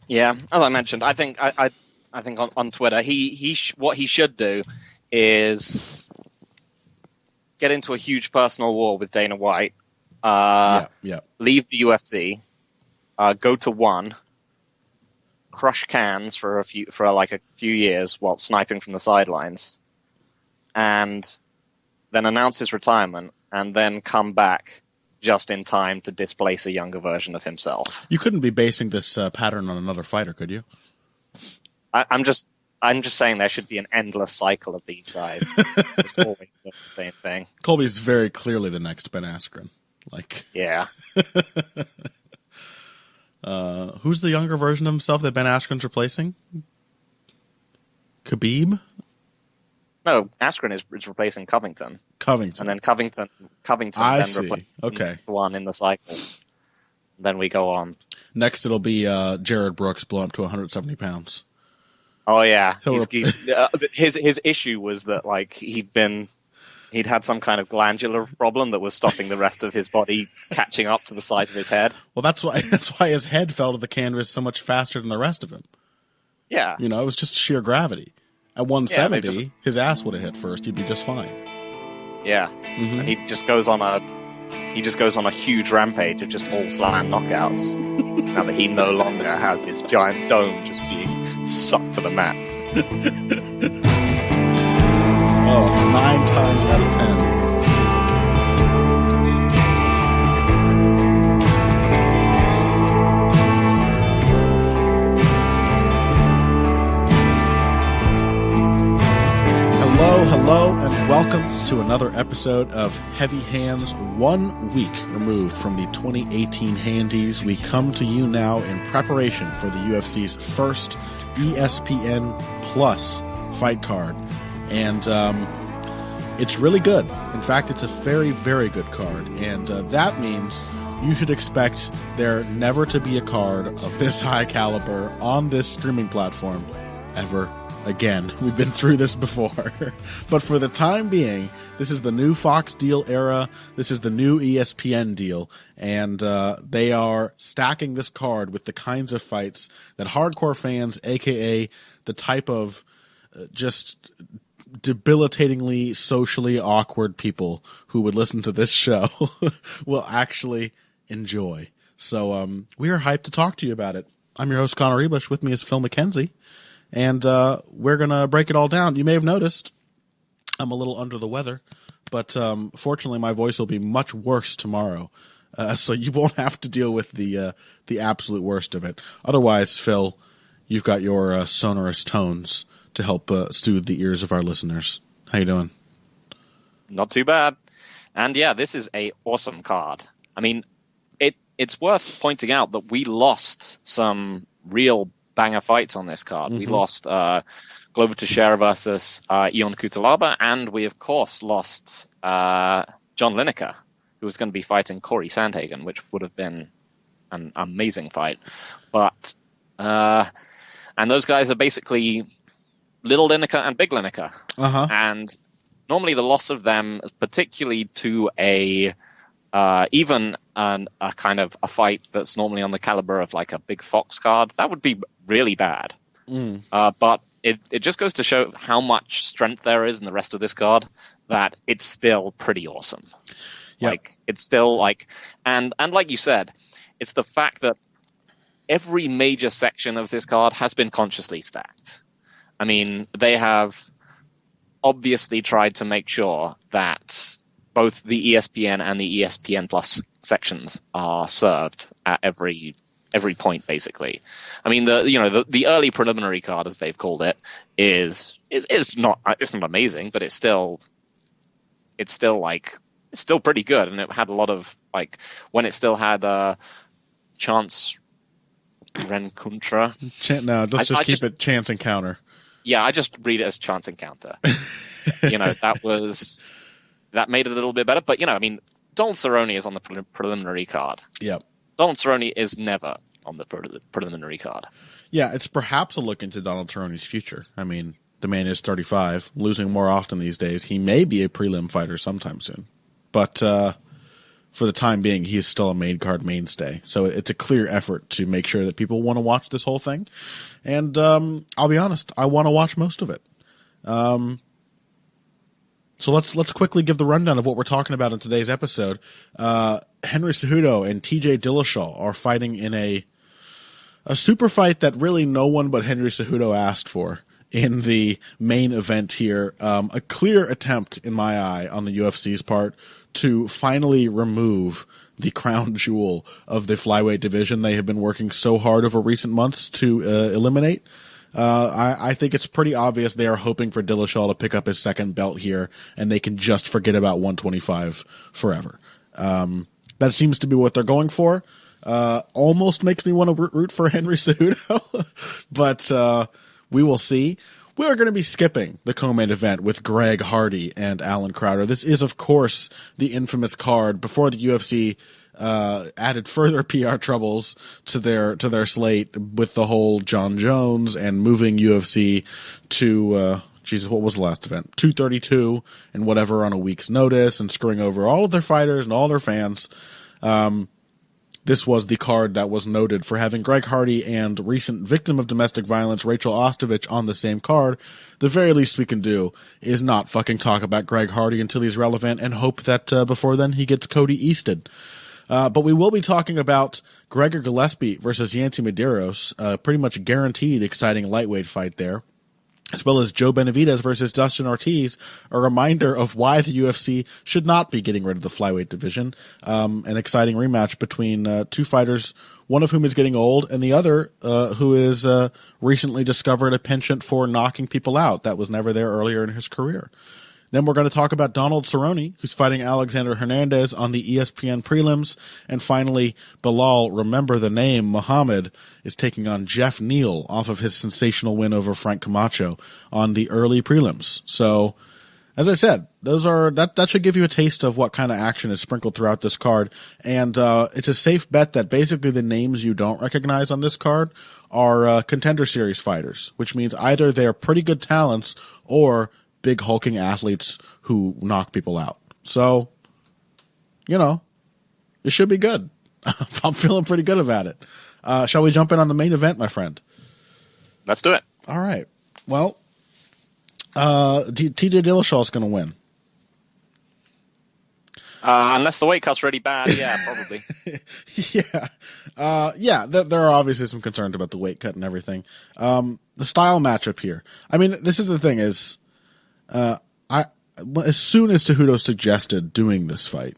Yeah, as I mentioned, I think on Twitter, what he should do is get into a huge personal war with Dana White. Leave the UFC, go to ONE, crush cans for a few years while sniping from the sidelines, and then announce his retirement, and then come back just in time to displace a younger version of himself. You couldn't be basing this pattern on another fighter, could you? I'm just saying there should be an endless cycle of these guys. It's always the same thing. Colby's very clearly the next Ben Askren. Yeah. Who's the younger version of himself that Ben Askren's replacing? Khabib? No, Askren is replacing Covington. And then Covington I then see. replaces one in the cycle. Then we go on. Next it'll be Jared Brooks blown up to 170 pounds. Oh yeah. His issue was that he'd had some kind of glandular problem that was stopping the rest of his body catching up to the size of his head. Well, that's why his head fell to the canvas so much faster than the rest of him. Yeah. It was just sheer gravity. At 170, his ass would have hit first. He'd be just fine. Yeah. Mm-hmm. And he just goes on a huge rampage of just all slam knockouts. Now that he no longer has his giant dome just being sucked to the mat. 9 times out of 10. Hello, and welcome to another episode of Heavy Hands. 1 week removed from the 2018 Handies, we come to you now in preparation for the UFC's first ESPN Plus fight card. And it's really good. In fact, it's a very, very good card. And that means you should expect there never to be a card of this high caliber on this streaming platform ever again. We've been through this before. But for the time being, this is the new Fox deal era. This is the new ESPN deal. And they are stacking this card with the kinds of fights that hardcore fans, a.k.a. the type of just debilitatingly socially awkward people who would listen to this show will actually enjoy. So we are hyped to talk to you about it. I'm your host, Connor Ebush. With me is Phil McKenzie. And we're going to break it all down. You may have noticed I'm a little under the weather, but fortunately my voice will be much worse tomorrow. So you won't have to deal with the absolute worst of it. Otherwise, Phil, you've got your sonorous tones to help soothe the ears of our listeners. How you doing? Not too bad. And yeah, this is a awesome card. I mean, it's worth pointing out that we lost some real banger fights on this card. Mm-hmm. We lost Glover Teixeira versus Ion Cutelaba, and we of course lost John Lineker, who was going to be fighting Corey Sandhagen, which would have been an amazing fight. But and those guys are basically Little Lineker and Big Lineker. And normally the loss of them, particularly to a kind of a fight that's normally on the caliber of like a Big Fox card, that would be really bad. But it just goes to show how much strength there is in the rest of this card, that it's still pretty awesome. Yep. Like it's still like, and like you said, it's the fact that every major section of this card has been consciously stacked. I mean, they have obviously tried to make sure that both the ESPN and the ESPN Plus sections are served at every point, basically. I mean, the early preliminary card, as they've called it, is not amazing, but it's still pretty good, and it had a lot of when it still had Chance Rencontre. Let's just keep it Chance Encounter. Yeah, I just read it as Chance Encounter. That made it a little bit better. But, I mean, Donald Cerrone is on the preliminary card. Yep. Donald Cerrone is never on the preliminary card. Yeah, it's perhaps a look into Donald Cerrone's future. I mean, the man is 35, losing more often these days. He may be a prelim fighter sometime soon. But for the time being, he is still a main card mainstay. So it's a clear effort to make sure that people want to watch this whole thing. And I'll be honest, I want to watch most of it. So let's quickly give the rundown of what we're talking about in today's episode. Henry Cejudo and TJ Dillashaw are fighting in a super fight that really no one but Henry Cejudo asked for in the main event here. A clear attempt, in my eye, on the UFC's part to finally remove the crown jewel of the flyweight division they have been working so hard over recent months to eliminate. I think it's pretty obvious they are hoping for Dillashaw to pick up his second belt here, and they can just forget about 125 forever. That seems to be what they're going for. Almost makes me want to root for Henry Cejudo, but we will see. We are going to be skipping the co-main event with Greg Hardy and Alan Crowder. This is, of course, the infamous card before the UFC added further PR troubles to their slate with the whole John Jones and moving UFC to what was the last event? 232 and whatever on a week's notice, and screwing over all of their fighters and all their fans. This was the card that was noted for having Greg Hardy and recent victim of domestic violence Rachel Ostovich on the same card. The very least we can do is not fucking talk about Greg Hardy until he's relevant, and hope that before then he gets Cody Easton. But we will be talking about Gregor Gillespie versus Yancy Medeiros, pretty much guaranteed exciting lightweight fight there, as well as Joe Benavidez versus Dustin Ortiz, a reminder of why the UFC should not be getting rid of the flyweight division. An exciting rematch between two fighters, one of whom is getting old, and the other who is recently discovered a penchant for knocking people out that was never there earlier in his career. Then we're going to talk about Donald Cerrone, who's fighting Alexander Hernandez on the ESPN prelims. And finally, Bilal, remember the name, Muhammad, is taking on Jeff Neal off of his sensational win over Frank Camacho on the early prelims. So, as I said, that should give you a taste of what kind of action is sprinkled throughout this card. And it's a safe bet that basically the names you don't recognize on this card are Contender Series fighters, which means either they're pretty good talents or big hulking athletes who knock people out. So, it should be good. I'm feeling pretty good about it. Shall we jump in on the main event, my friend? Let's do it. All right. Well, TJ Dillashaw is going to win. Unless the weight cut's really bad, yeah, probably. Yeah. There are obviously some concerns about the weight cut and everything. The style matchup here. I mean, this is the thing is, as soon as Cejudo suggested doing this fight,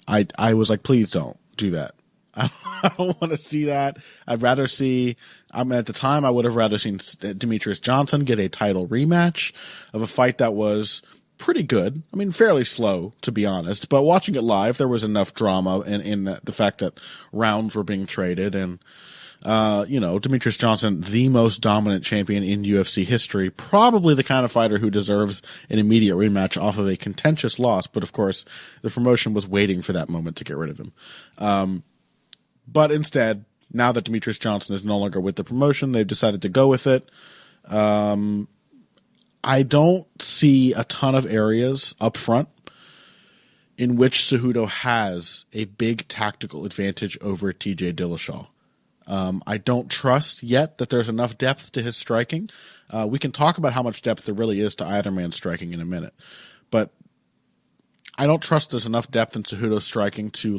I was like, please don't do that. I don't want to see that. I'd rather see, at the time, I would have rather seen Demetrius Johnson get a title rematch of a fight that was pretty good. I mean, fairly slow, to be honest, but watching it live, there was enough drama in the fact that rounds were being traded, and Demetrius Johnson, the most dominant champion in UFC history, probably the kind of fighter who deserves an immediate rematch off of a contentious loss. But of course, the promotion was waiting for that moment to get rid of him. But instead, now that Demetrius Johnson is no longer with the promotion, they've decided to go with it. I don't see a ton of areas up front in which Cejudo has a big tactical advantage over TJ Dillashaw. I don't trust yet that there's enough depth to his striking. We can talk about how much depth there really is to either man's striking in a minute, but I don't trust there's enough depth in Cejudo's striking to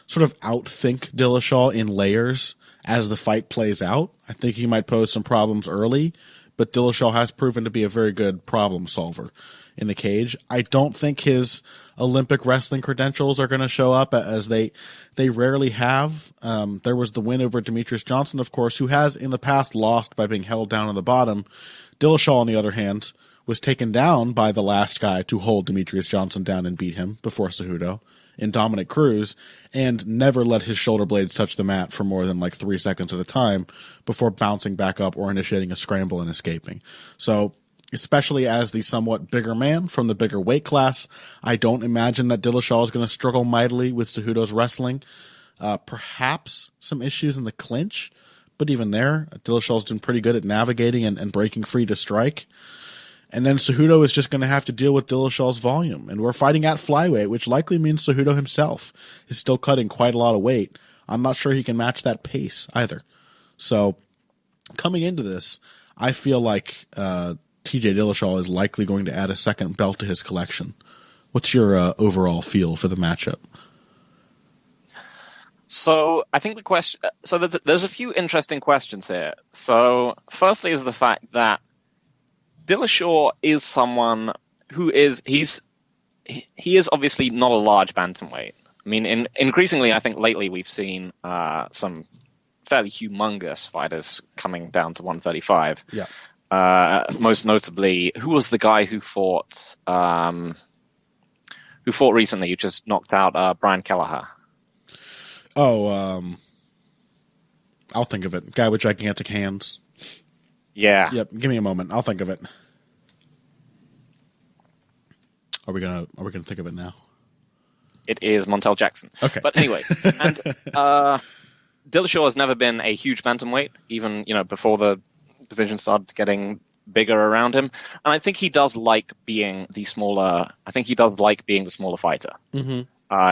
sort of outthink Dillashaw in layers as the fight plays out. I think he might pose some problems early, but Dillashaw has proven to be a very good problem solver in the cage. I don't think his Olympic wrestling credentials are going to show up, as they rarely have. There was the win over Demetrius Johnson, of course, who has in the past lost by being held down on the bottom. Dillashaw, on the other hand, was taken down by the last guy to hold Demetrius Johnson down and beat him before Cejudo in Dominic Cruz, and never let his shoulder blades touch the mat for more than 3 seconds at a time before bouncing back up or initiating a scramble and escaping. So, especially as the somewhat bigger man from the bigger weight class, I don't imagine that Dillashaw is going to struggle mightily with Cejudo's wrestling. Perhaps some issues in the clinch, but even there, Dillashaw's been pretty good at navigating and breaking free to strike. And then Cejudo is just going to have to deal with Dillashaw's volume. And we're fighting at flyweight, which likely means Cejudo himself is still cutting quite a lot of weight. I'm not sure he can match that pace either. So coming into this, I feel like TJ Dillashaw is likely going to add a second belt to his collection. What's your overall feel for the matchup? So I think the question. So there's a few interesting questions here. So firstly is the fact that Dillashaw is someone who is he is obviously not a large bantamweight. I mean, increasingly, I think lately we've seen some fairly humongous fighters coming down to 135. Yeah. Most notably, who was the guy who fought recently? Who just knocked out Brian Kelleher? Oh, I'll think of it. Guy with gigantic hands. Yeah. Yep. Give me a moment. I'll think of it. Are we gonna think of it now? It is Montel Jackson. Okay. But anyway, and Dillashaw has never been a huge bantamweight, even before the division started getting bigger around him. And I think he does like being the smaller. I think he does like being the smaller fighter. Mm-hmm.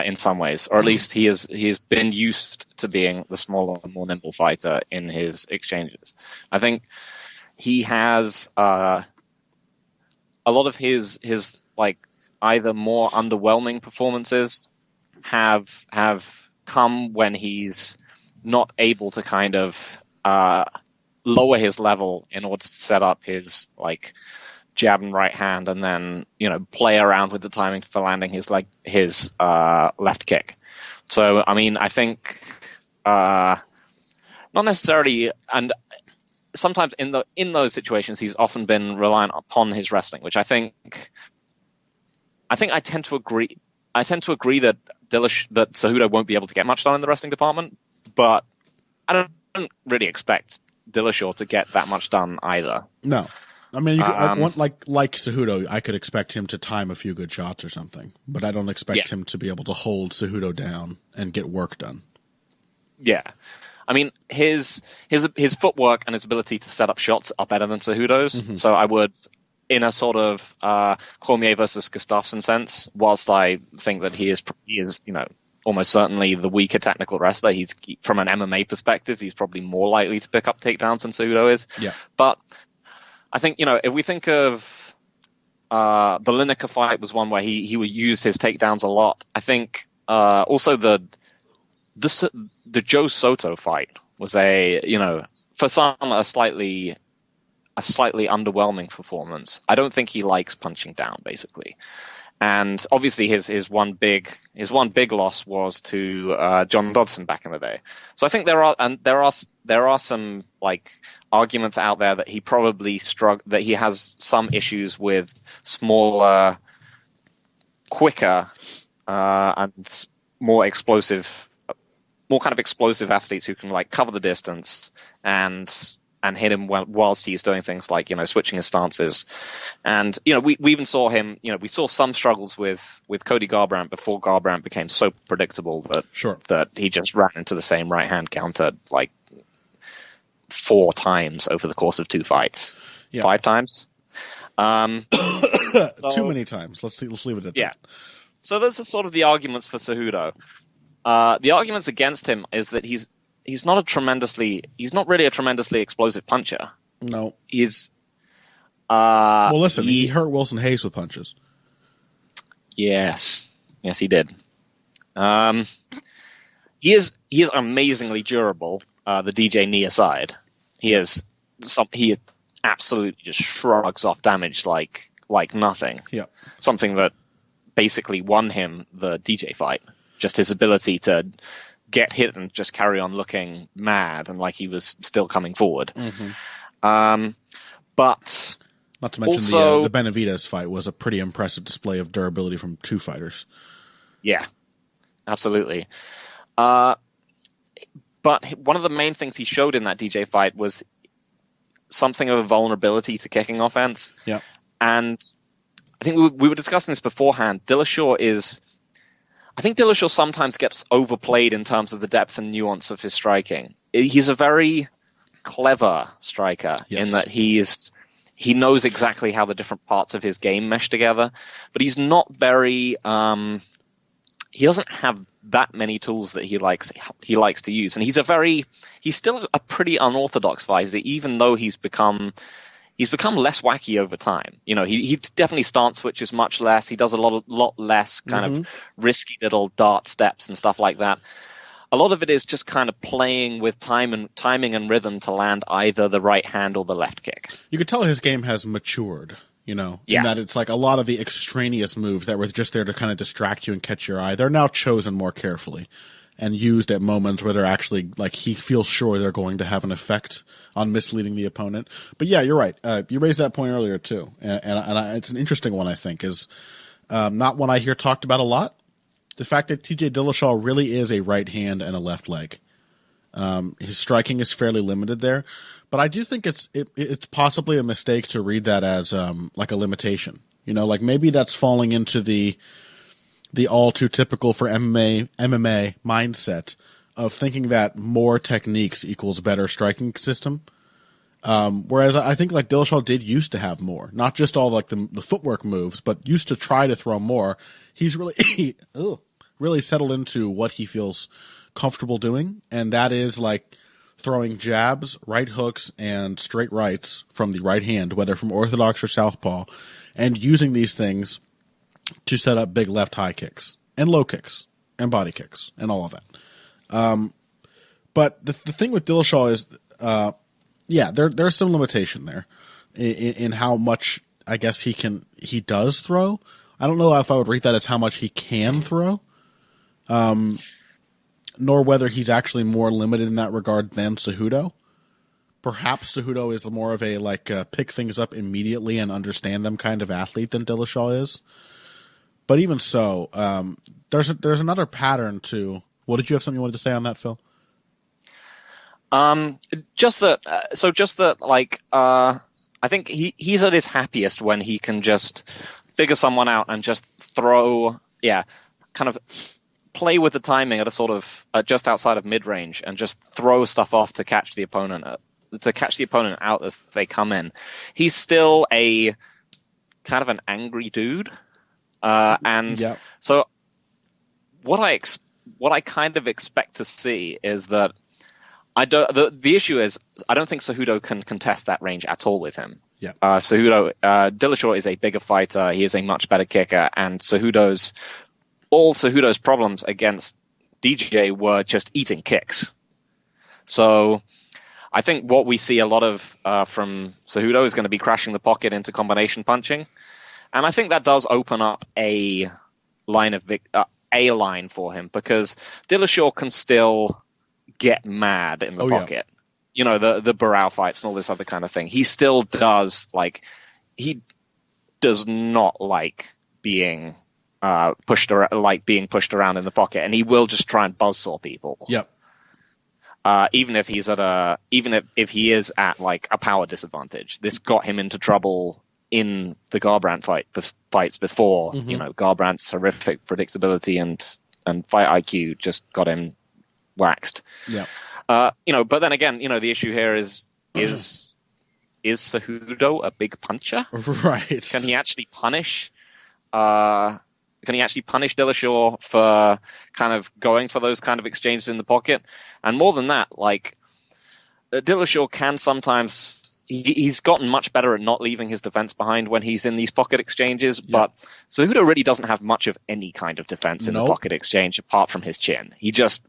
In some ways, or at least he has been used to being the smaller, more nimble fighter in his exchanges. I think he has a lot of his like either more underwhelming performances have come when he's not able to kind of lower his level in order to set up his like jab and right hand, and then play around with the timing for landing his left kick. So I mean, I think not necessarily, and sometimes in those situations he's often been reliant upon his wrestling, which I think I tend to agree. I tend to agree that that Cejudo won't be able to get much done in the wrestling department, but I don't really expect Dillashaw to get that much done either. No. I mean, I want like Cejudo, I could expect him to time a few good shots or something, but I don't expect him to be able to hold Cejudo down and get work done. Yeah. I mean, his footwork and his ability to set up shots are better than Cejudo's. Mm-hmm. So I would, in a sort of Cormier versus Gustafsson sense, whilst I think that he is almost certainly the weaker technical wrestler, he's from an MMA perspective, he's probably more likely to pick up takedowns than Cejudo is. Yeah. But I think, if we think of the Lineker fight was one where he used his takedowns a lot. I think also the Joe Soto fight was for some a slightly underwhelming performance. I don't think he likes punching down, basically. And obviously his one big loss was to John Dodson back in the day. So I think there are some like arguments out there that he probably that he has some issues with smaller, quicker, and more explosive, more kind of explosive athletes who can like cover the distance and hit him whilst he's doing things like, switching his stances. And, we even saw him, we saw some struggles with Cody Garbrandt before Garbrandt became so predictable that he just ran into the same right hand counter like 4 times over the course of 2 fights. Yeah. 5 times. Too many times. Let's leave it at that. So those are sort of the arguments for Cejudo. The arguments against him is that he's not really a tremendously explosive puncher. No. He's well, listen, he hurt Wilson Hayes with punches. Yes, he did. He is amazingly durable. The DJ knee aside, he absolutely just shrugs off damage like nothing. Yeah. Something that basically won him the DJ fight. Just his ability to get hit and just carry on looking mad and like he was still coming forward. Mm-hmm. But not to mention also, the Benavidez fight was a pretty impressive display of durability from 2 fighters. Yeah, absolutely. But one of the main things he showed in that DJ fight was something of a vulnerability to kicking offense. Yeah. And I think we were discussing this beforehand. I think Dillashaw sometimes gets overplayed in terms of the depth and nuance of his striking. He's a very clever striker in that he's He knows exactly how the different parts of his game mesh together, but he's not very. He doesn't have that many tools that he likes to use, and he's still a pretty unorthodox fighter, even though he's become less wacky over time. You know, he definitely stance switches much less. He does a lot less kind of risky little dart steps and stuff like that. A lot of it is just kind of playing with timing and rhythm to land either the right hand or the left kick. You could tell his game has matured, you know, yeah. in that it's like a lot of the extraneous moves that were just there to kind of distract you and catch your eye, they're now chosen more carefully and used at moments where they're actually, like, he feels sure they're going to have an effect on misleading the opponent. But yeah, you're right. You raised that point earlier too. And it's an interesting one, I think, is not one I hear talked about a lot. The fact that TJ Dillashaw really is a right hand and a left leg. His striking is fairly limited there, but I do think it's possibly a mistake to read that as like a limitation. You know, like maybe that's falling into the all too typical for MMA mindset of thinking that more techniques equals better striking system. Whereas I think like Dillashaw did used to have more, not just all like the footwork moves, but used to try to throw more. He's really, really settled into what he feels comfortable doing. And that is like throwing jabs, right hooks, and straight rights from the right hand, whether from orthodox or southpaw, and using these things to set up big left high kicks and low kicks and body kicks and all of that. But the thing with Dillashaw is, there's some limitation there in how much I guess he does throw. I don't know if I would rate that as how much he can throw, nor whether he's actually more limited in that regard than Cejudo. Perhaps Cejudo is more of a pick things up immediately and understand them kind of athlete than Dillashaw is. But even so, there's another pattern to. What did you have something you wanted to say on that, Phil? I think he's at his happiest when he can just figure someone out and just throw, kind of play with the timing at a sort of just outside of mid range and just throw stuff off to catch the opponent out as they come in. He's still a kind of an angry dude. So what I kind of expect to see is that the issue is I don't think Cejudo can contest that range at all with him. Yeah. Dillashaw is a bigger fighter. He is a much better kicker, and Cejudo's problems against DJ were just eating kicks. So I think what we see a lot of from Cejudo is going to be crashing the pocket into combination punching. And I think that does open up a line for him, because Dillashaw can still get mad in the pocket. Yeah. You know, the Barao fights and all this other kind of thing. He still does, he does not like being pushed around in the pocket, and he will just try and buzzsaw people. Yep. Even if he is at like a power disadvantage. This got him into trouble in the Garbrandt fights before. Mm-hmm. You know, Garbrandt's horrific predictability and fight IQ just got him waxed. Yeah. But then again, the issue here is Cejudo a big puncher? Right. Can he actually punish Dillashaw for kind of going for those kind of exchanges in the pocket? And more than that, Dillashaw can sometimes. He's gotten much better at not leaving his defense behind when he's in these pocket exchanges, but Cejudo really doesn't have much of any kind of defense in the pocket exchange apart from his chin. He just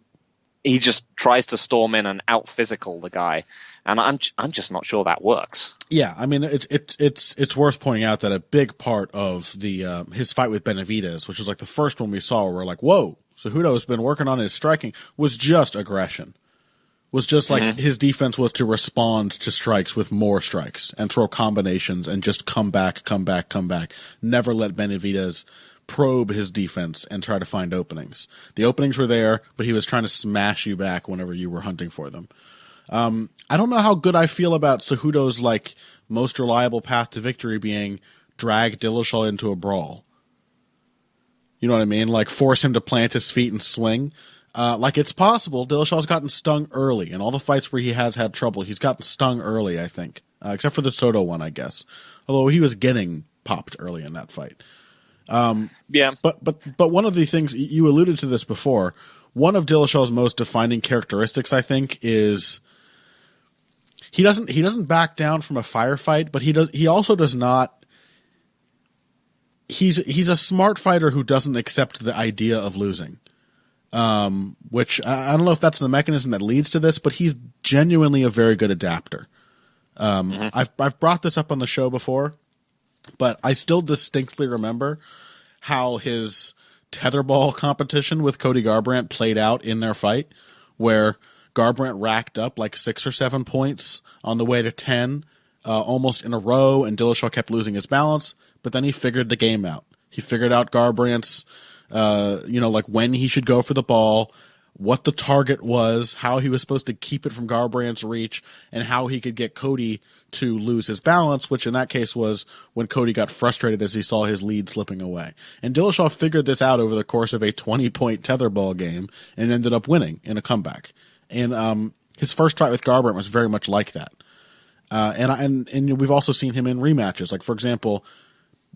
tries to storm in and out physical the guy, and I'm just not sure that works. Yeah, I mean it's worth pointing out that a big part of the his fight with Benavidez, which was like the first one we saw, where we're like, whoa, Cejudo's been working on his striking, was just aggression. Was just like his defense was to respond to strikes with more strikes and throw combinations and just come back. Never let Benavidez probe his defense and try to find openings. The openings were there, but he was trying to smash you back whenever you were hunting for them. I don't know how good I feel about Cejudo's most reliable path to victory being drag Dillashaw into a brawl. You know what I mean? Force him to plant his feet and swing. It's possible. Dillashaw's gotten stung early. In all the fights where he has had trouble, he's gotten stung early, I think. except for the Soto one, I guess. Although he was getting popped early in that fight. Yeah. But one of the things, you alluded to this before, one of Dillashaw's most defining characteristics, I think, is he doesn't back down from a firefight, but he also does not. He's a smart fighter who doesn't accept the idea of losing. Which I don't know if that's the mechanism that leads to this, but he's genuinely a very good adapter. I've brought this up on the show before, but I still distinctly remember how his tetherball competition with Cody Garbrandt played out in their fight, where Garbrandt racked up like 6 or 7 points on the way to 10, almost in a row, and Dillashaw kept losing his balance, but then he figured the game out. He figured out Garbrandt's, like when he should go for the ball, what the target was, how he was supposed to keep it from Garbrandt's reach, and how he could get Cody to lose his balance, which in that case was when Cody got frustrated as he saw his lead slipping away. And Dillashaw figured this out over the course of a 20-point tetherball game and ended up winning in a comeback. And his first fight with Garbrandt was very much like that. And we've also seen him in rematches. Like, for example,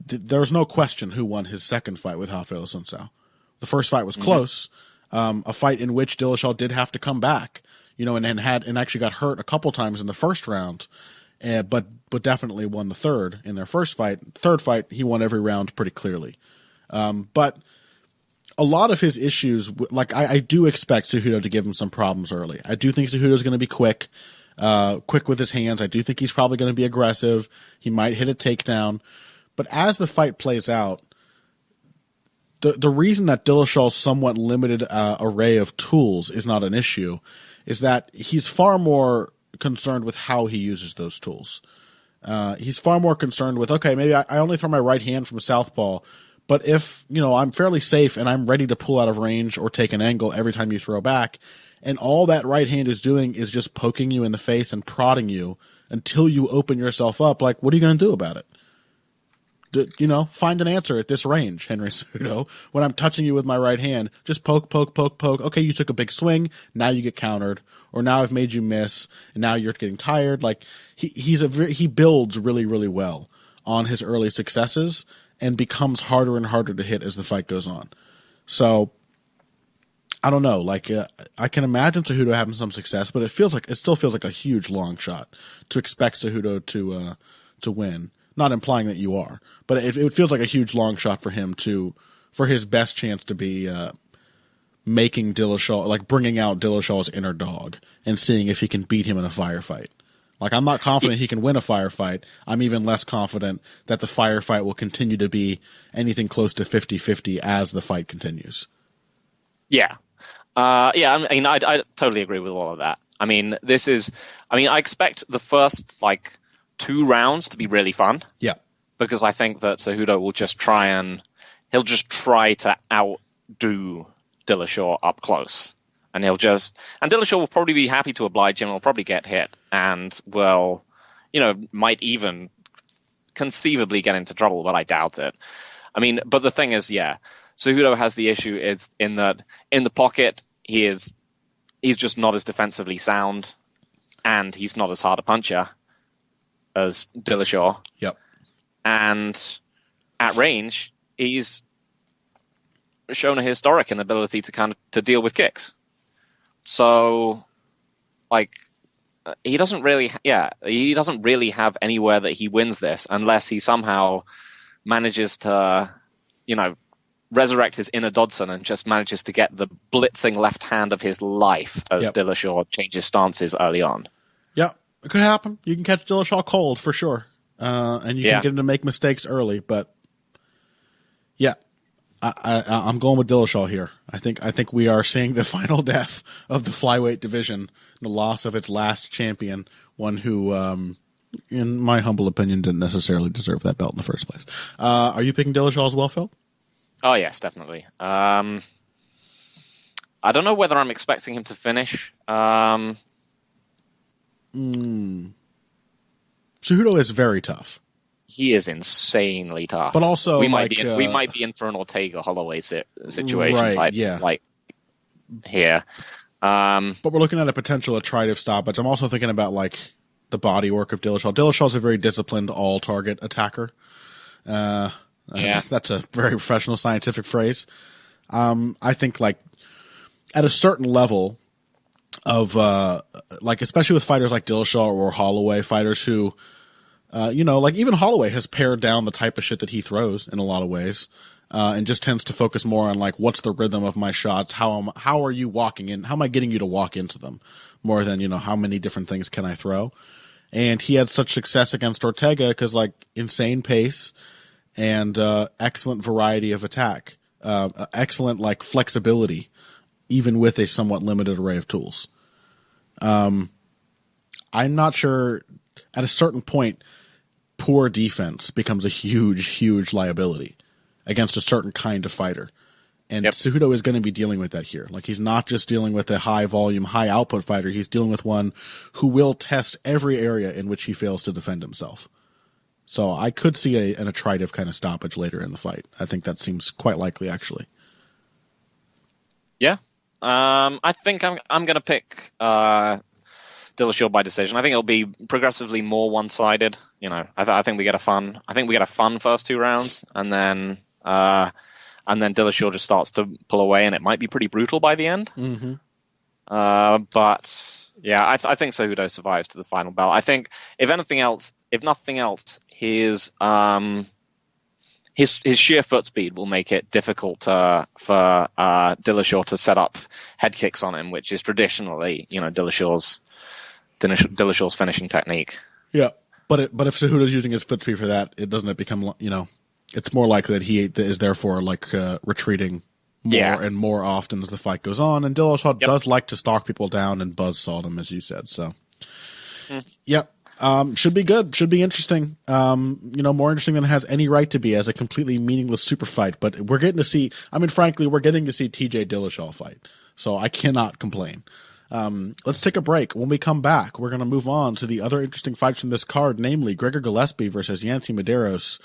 there's no question who won his second fight with Rafael Assunção. The first fight was close. A fight in which Dillashaw did have to come back, and actually got hurt a couple times in the first round, but definitely won the third in their first fight. Third fight, he won every round pretty clearly. But a lot of his issues, like I do expect Cejudo to give him some problems early. I do think Cejudo's going to be quick with his hands. I do think he's probably going to be aggressive. He might hit a takedown. But as the fight plays out, the reason that Dillashaw's somewhat limited array of tools is not an issue is that he's far more concerned with how he uses those tools. He's far more concerned with, okay, maybe I only throw my right hand from southpaw, but if, I'm fairly safe and I'm ready to pull out of range or take an angle every time you throw back, and all that right hand is doing is just poking you in the face and prodding you until you open yourself up, like, what are you going to do about it? Find an answer at this range, Henry Cejudo. When I'm touching you with my right hand, just poke, poke, poke, poke. Okay, you took a big swing. Now you get countered, or now I've made you miss, and now you're getting tired. Like he builds really, really well on his early successes and becomes harder and harder to hit as the fight goes on. So I don't know. Like I can imagine Cejudo having some success, but it still feels like a huge long shot to expect Cejudo to win. Not implying that you are, but it feels like a huge long shot for him for his best chance to be making Dillashaw, like bringing out Dillashaw's inner dog and seeing if he can beat him in a firefight. Like, I'm not confident he can win a firefight. I'm even less confident that the firefight will continue to be anything close to 50-50 as the fight continues. Yeah. I totally agree with all of that. I expect the first, 2 rounds to be really fun. Yeah. Because I think that Cejudo will just try to outdo Dillashaw up close. And Dillashaw will probably be happy to oblige him, will probably get hit, and will, might even conceivably get into trouble, but I doubt it. But the thing is, Cejudo has the issue is in that in the pocket, he's just not as defensively sound, and he's not as hard a puncher as Dillashaw. Yep. And at range, he's shown a historic inability to deal with kicks. So, he doesn't really have anywhere that he wins this unless he somehow manages to, resurrect his inner Dodson and just manages to get the blitzing left hand of his life as Dillashaw changes stances early on. Yeah. It could happen. You can catch Dillashaw cold for sure, and you can get him to make mistakes early. But I'm going with Dillashaw here. I think we are seeing the final death of the flyweight division, the loss of its last champion, one who, in my humble opinion, didn't necessarily deserve that belt in the first place. Are you picking Dillashaw as well, Phil? Oh yes, definitely. I don't know whether I'm expecting him to finish. Cejudo is very tough. He is insanely tough. But also, we might be in for an Ortega Holloway situation, right, here. But we're looking at a potential attritive stoppage. I'm also thinking about the body work of Dillashaw. Dillashaw's a very disciplined all-target attacker. That's a very professional scientific phrase. I think like at a certain level of like especially with fighters like Dillashaw or Holloway, fighters who like even Holloway has pared down the type of shit that he throws in a lot of ways, and just tends to focus more on like what's the rhythm of my shots, how are you walking in, how am I getting you to walk into them, more than how many different things can I throw. And he had such success against Ortega because like insane pace and excellent variety of attack, excellent like flexibility, even with a somewhat limited array of tools. I'm not sure at a certain point, poor defense becomes a huge, huge liability against a certain kind of fighter. And Cejudo is going to be dealing with that here. Like, he's not just dealing with a high volume, high output fighter. He's dealing with one who will test every area in which he fails to defend himself. So I could see an attritive kind of stoppage later in the fight. I think that seems quite likely, actually. Yeah. I think I'm going to pick Dillashaw by decision. I think it'll be progressively more one-sided. I think we get a fun first 2 rounds, and then Dillashaw just starts to pull away, and it might be pretty brutal by the end. Mm-hmm. But yeah, I think Cejudo survives to the final bell. I think if nothing else, his sheer foot speed will make it difficult for Dillashaw to set up head kicks on him, which is traditionally Dillashaw's finishing technique. Yeah, but if Cejudo's using his foot speed for that, it become it's more likely that he is therefore like retreating more and more often as the fight goes on. And Dillashaw does like to stalk people down and buzzsaw them, as you said. So, should be good. Should be interesting. More interesting than it has any right to be as a completely meaningless super fight. But we're getting to see. I mean, frankly, we're getting to see TJ Dillashaw fight. So I cannot complain. Let's take a break. When we come back, we're going to move on to the other interesting fights from this card, namely Gregor Gillespie versus Yancy Medeiros,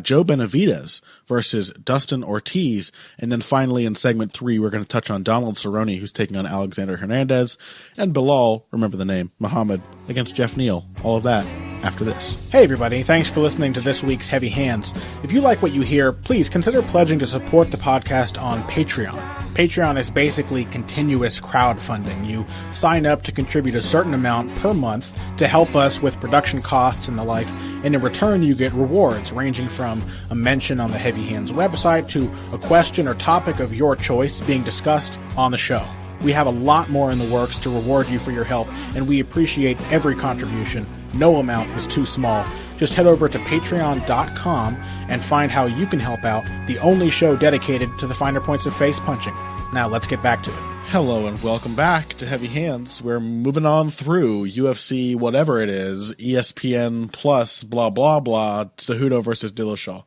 Joe Benavidez versus Dustin Ortiz, and then finally in segment 3, we're going to touch on Donald Cerrone, who's taking on Alexander Hernandez, and Bilal, remember the name, Muhammad, against Jeff Neal. All of that after this. Hey everybody, thanks for listening to this week's Heavy Hands. If you like what you hear, please consider pledging to support the podcast on Patreon. Patreon is basically continuous crowdfunding. You sign up to contribute a certain amount per month to help us with production costs and the like, and in return you get rewards ranging from a mention on the Heavy Hands website to a question or topic of your choice being discussed on the show. We have a lot more in the works to reward you for your help, and we appreciate every contribution. No amount is too small. Just head over to patreon.com and find how you can help out, the only show dedicated to the finer points of face punching. Now let's get back to it. Hello and welcome back to Heavy Hands. We're moving on through UFC, whatever it is, ESPN Plus, blah, blah, blah, Cejudo versus Dillashaw.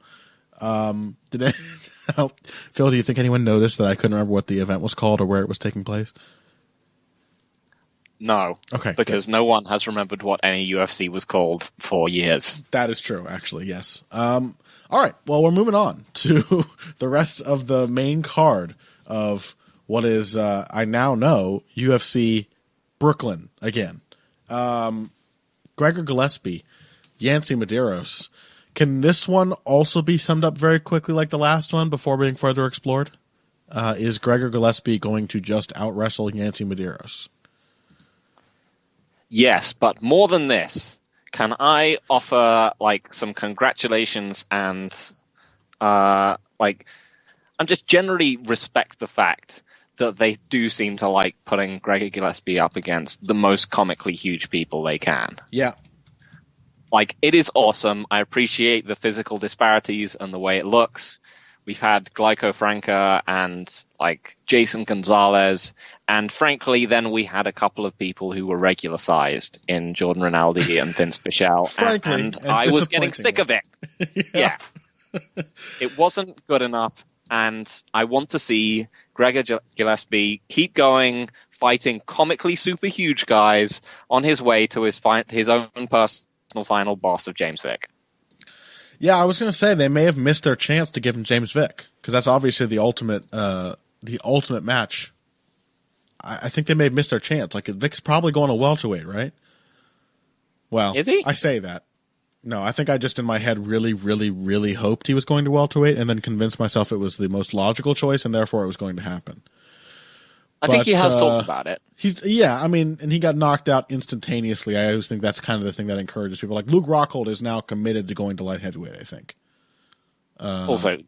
Phil, do you think anyone noticed that I couldn't remember what the event was called or where it was taking place? No. Okay. Because no one has remembered what any UFC was called for years. That is true, actually, yes. All right. Well, we're moving on to the rest of the main card of what is, I now know, UFC Brooklyn again. Gregor Gillespie, Yancy Medeiros. Can this one also be summed up very quickly like the last one before being further explored? Is Gregor Gillespie going to just out-wrestle Yancy Medeiros? Yes, but more than this, can I offer some congratulations and I'm just generally respect the fact that they do seem to like putting Gregor Gillespie up against the most comically huge people they can. Yeah. It is awesome. I appreciate the physical disparities and the way it looks. We've had Glyco Franca and Jason Gonzalez, and frankly, then we had a couple of people who were regular sized in Jordan Rinaldi and Vince Pichel, and I was getting sick of it. Yeah. It wasn't good enough, and I want to see Gregor Gillespie keep going, fighting comically super huge guys on his way to his own personal final boss of James Vick. Yeah, I was going to say they may have missed their chance to give him James Vick, because that's obviously the ultimate match. I think they may have missed their chance. Vick's probably going to welterweight, right? Well, is he? I say that. No, I think I just in my head really, really, really hoped he was going to welterweight and then convinced myself it was the most logical choice and therefore it was going to happen. I think he has talked about it. And he got knocked out instantaneously. I always think that's kind of the thing that encourages people. Like Luke Rockhold is now committed to going to light heavyweight, I think. Also,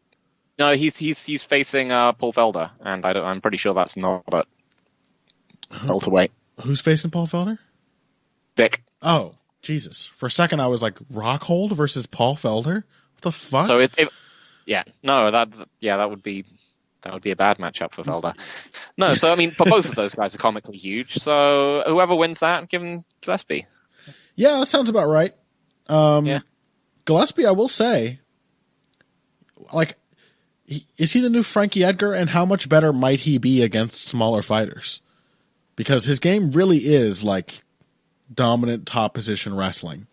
no, he's facing Paul Felder, and I'm pretty sure that's not at welterweight. Who's facing Paul Felder? Vic. Oh, Jesus. For a second, I was like, Rockhold versus Paul Felder? What the fuck? So that would be a bad matchup for Felder. No, so I mean, but both of those guys are comically huge. So whoever wins that, give him Gillespie. Yeah, that sounds about right. Gillespie, I will say, like, is he the new Frankie Edgar? And how much better might he be against smaller fighters? Because his game really is like dominant top position wrestling,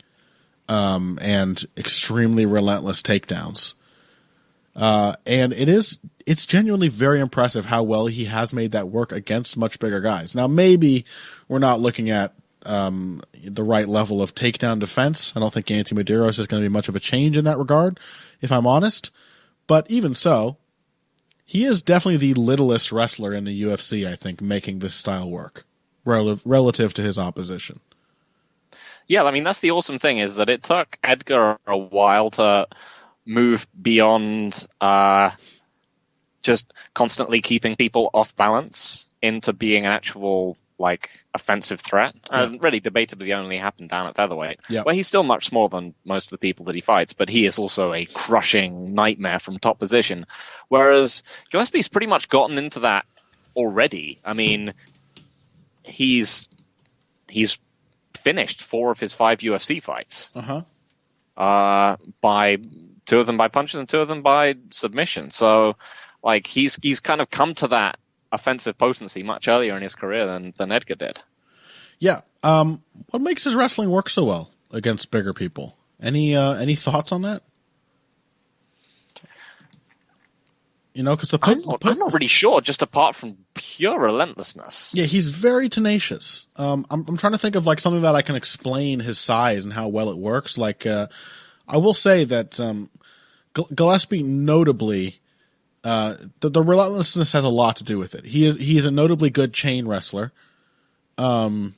and extremely relentless takedowns. And it's genuinely very impressive how well he has made that work against much bigger guys. Now, maybe we're not looking at the right level of takedown defense. I don't think Anthony Medeiros is going to be much of a change in that regard, if I'm honest. But even so, he is definitely the littlest wrestler in the UFC, I think, making this style work relative to his opposition. Yeah, I mean, that's the awesome thing, is that it took Edgar a while to move beyond just constantly keeping people off balance into being an actual, like, offensive threat. And really, debatably, only happened down at featherweight, where he's still much smaller than most of the people that he fights, but he is also a crushing nightmare from top position. Whereas Gillespie's pretty much gotten into that already. I mean, he's finished 4 of his 5 UFC fights. By 2 of them by punches and 2 of them by submission. So, like, he's kind of come to that offensive potency much earlier in his career than Edgar did. Yeah. What makes his wrestling work so well against bigger people? Any thoughts on that? You know, because I'm not really sure. Just apart from pure relentlessness. Yeah, he's very tenacious. I'm trying to think of like something that I can explain his size and how well it works. Like, I will say that Gillespie notably, the relentlessness has a lot to do with it. He is a notably good chain wrestler. Can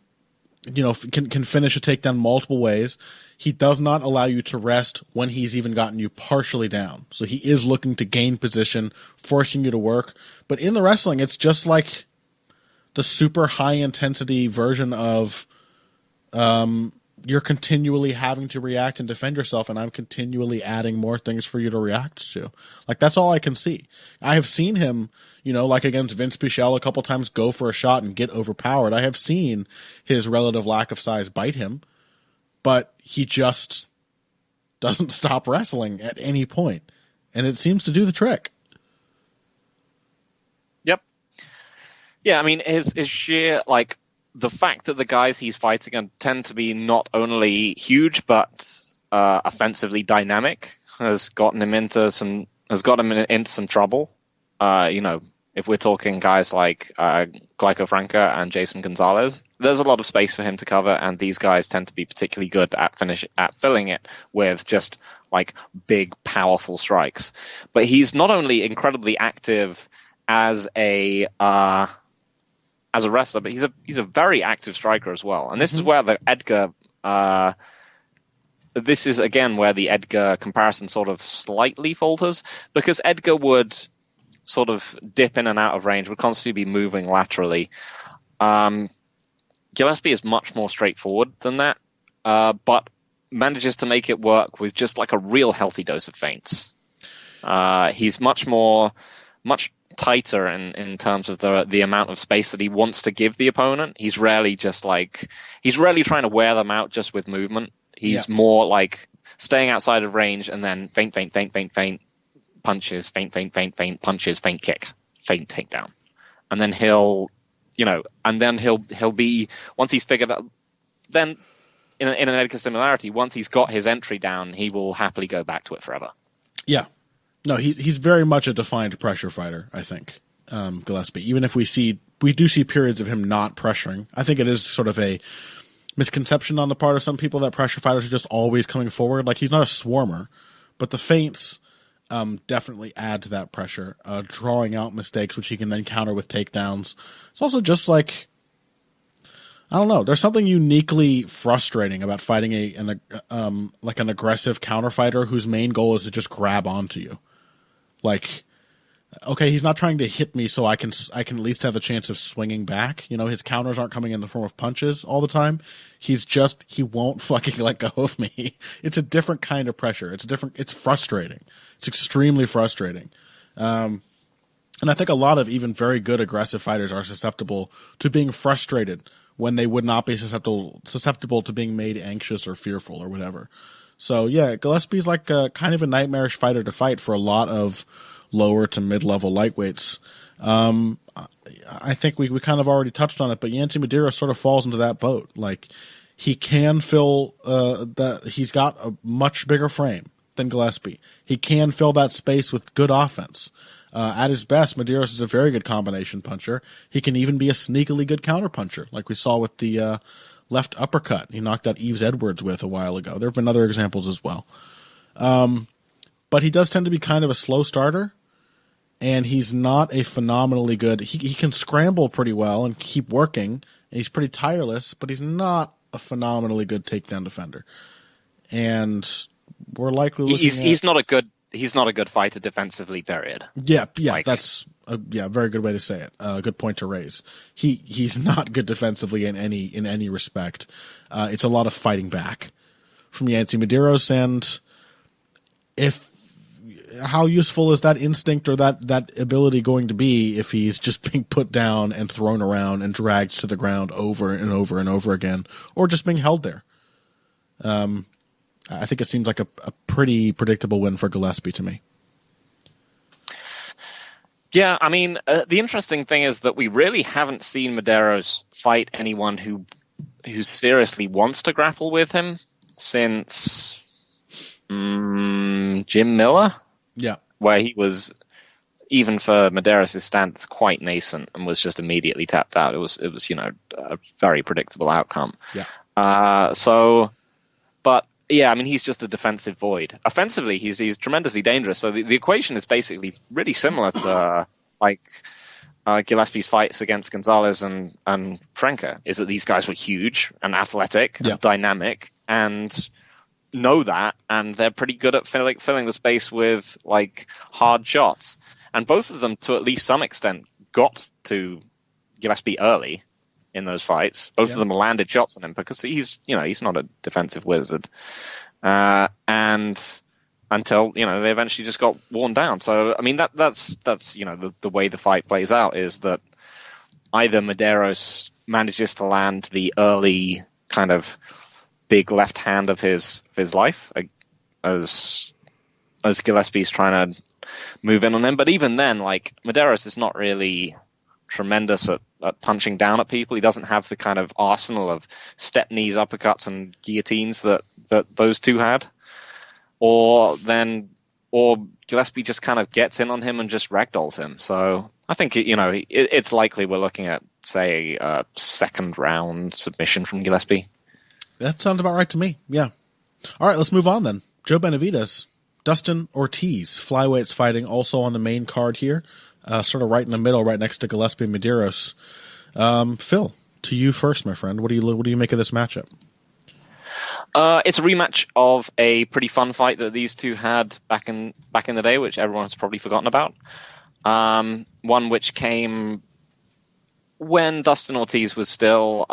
finish a takedown multiple ways. He does not allow you to rest when he's even gotten you partially down. So he is looking to gain position, forcing you to work. But in the wrestling, it's just like the super high intensity version of you're continually having to react and defend yourself, and I'm continually adding more things for you to react to. Like, that's all I can see. I have seen him, like against Vince Pichel a couple times, go for a shot and get overpowered. I have seen his relative lack of size bite him, but he just doesn't stop wrestling at any point, and it seems to do the trick. Yep. Yeah, I mean, his sheer, like, the fact that the guys he's fighting tend to be not only huge but offensively dynamic has gotten him into some trouble. If we're talking guys like Glyco Franca and Jason Gonzalez, there's a lot of space for him to cover, and these guys tend to be particularly good at filling it with just like big, powerful strikes. But he's not only incredibly active as a wrestler, but he's a very active striker as well. And this is where the Edgar, this is again where the Edgar comparison sort of slightly falters, because Edgar would sort of dip in and out of range, would constantly be moving laterally. Gillespie is much more straightforward than that, but manages to make it work with just like a real healthy dose of feints. He's much tighter in terms of the amount of space that he wants to give the opponent. He's rarely trying to wear them out just with movement. He's more like staying outside of range and then feint, punches, feint, punches, feint kick, feint takedown. And then he'll be, once he's figured out, then in an Edgar similarity, once he's got his entry down, he will happily go back to it forever. Yeah. No, he's very much a defined pressure fighter, I think, Gillespie. Even if we do see periods of him not pressuring, I think it is sort of a misconception on the part of some people that pressure fighters are just always coming forward. Like, he's not a swarmer, but the feints definitely add to that pressure, drawing out mistakes, which he can then counter with takedowns. It's also just like, I don't know. There's something uniquely frustrating about fighting an aggressive counter fighter whose main goal is to just grab onto you. Like, okay, he's not trying to hit me so I can at least have a chance of swinging back. You know, his counters aren't coming in the form of punches all the time. He won't fucking let go of me. It's a different kind of pressure. It's frustrating. It's extremely frustrating. And I think a lot of even very good aggressive fighters are susceptible to being frustrated when they would not be susceptible to being made anxious or fearful or whatever. So yeah, Gillespie's like kind of a nightmarish fighter to fight for a lot of lower to mid-level lightweights. I think we kind of already touched on it, but Yancy Medeiros sort of falls into that boat. Like, he can fill he's got a much bigger frame than Gillespie. He can fill that space with good offense. At his best, Medeiros is a very good combination puncher. He can even be a sneakily good counter puncher, like we saw with the left uppercut he knocked out Yves Edwards with a while ago. There have been other examples as well. But he does tend to be kind of a slow starter, and he's not a phenomenally good... He can scramble pretty well and keep working, and he's pretty tireless, but he's not a phenomenally good takedown defender. And we're likely looking he's not a good fighter defensively, period. Yeah, that's a very good way to say it. A good point to raise. He's not good defensively in any respect. It's a lot of fighting back from Yancy Medeiros, and how useful is that instinct or that ability going to be if he's just being put down and thrown around and dragged to the ground over and over and over again, or just being held there? I think it seems like a pretty predictable win for Gillespie to me. Yeah, I mean, the interesting thing is that we really haven't seen Medeiros fight anyone who seriously wants to grapple with him since Jim Miller. Yeah, where he was, even for Medeiros' standards, quite nascent and was just immediately tapped out. It was a very predictable outcome. Yeah. But yeah, I mean, he's just a defensive void. Offensively, he's tremendously dangerous. So the equation is basically really similar to Gillespie's fights against Gonzalez and Franca. Is that these guys were huge and athletic and dynamic and know that, and they're pretty good at filling the space with like hard shots. And both of them, to at least some extent, got to Gillespie early in those fights. Both of them landed shots on him because he's not a defensive wizard. And until they eventually just got worn down. So I mean that's the way the fight plays out is that either Medeiros manages to land the early kind of big left hand of his life as Gillespie's trying to move in on him. But even then, like, Medeiros is not really tremendous at punching down at people. He doesn't have the kind of arsenal of step knees, uppercuts, and guillotines that those two had. Or Gillespie just kind of gets in on him and just ragdolls him. So I think it's likely we're looking at, say, a second round submission from Gillespie. That sounds about right to me. Yeah. All right, let's move on then. Joe Benavidez, Dustin Ortiz, flyweights fighting also on the main card here, sort of right in the middle, right next to Gillespie and Medeiros. Phil, to you first, my friend. What do you make of this matchup? It's a rematch of a pretty fun fight that these two had back in the day, which everyone's probably forgotten about. One which came when Dustin Ortiz was still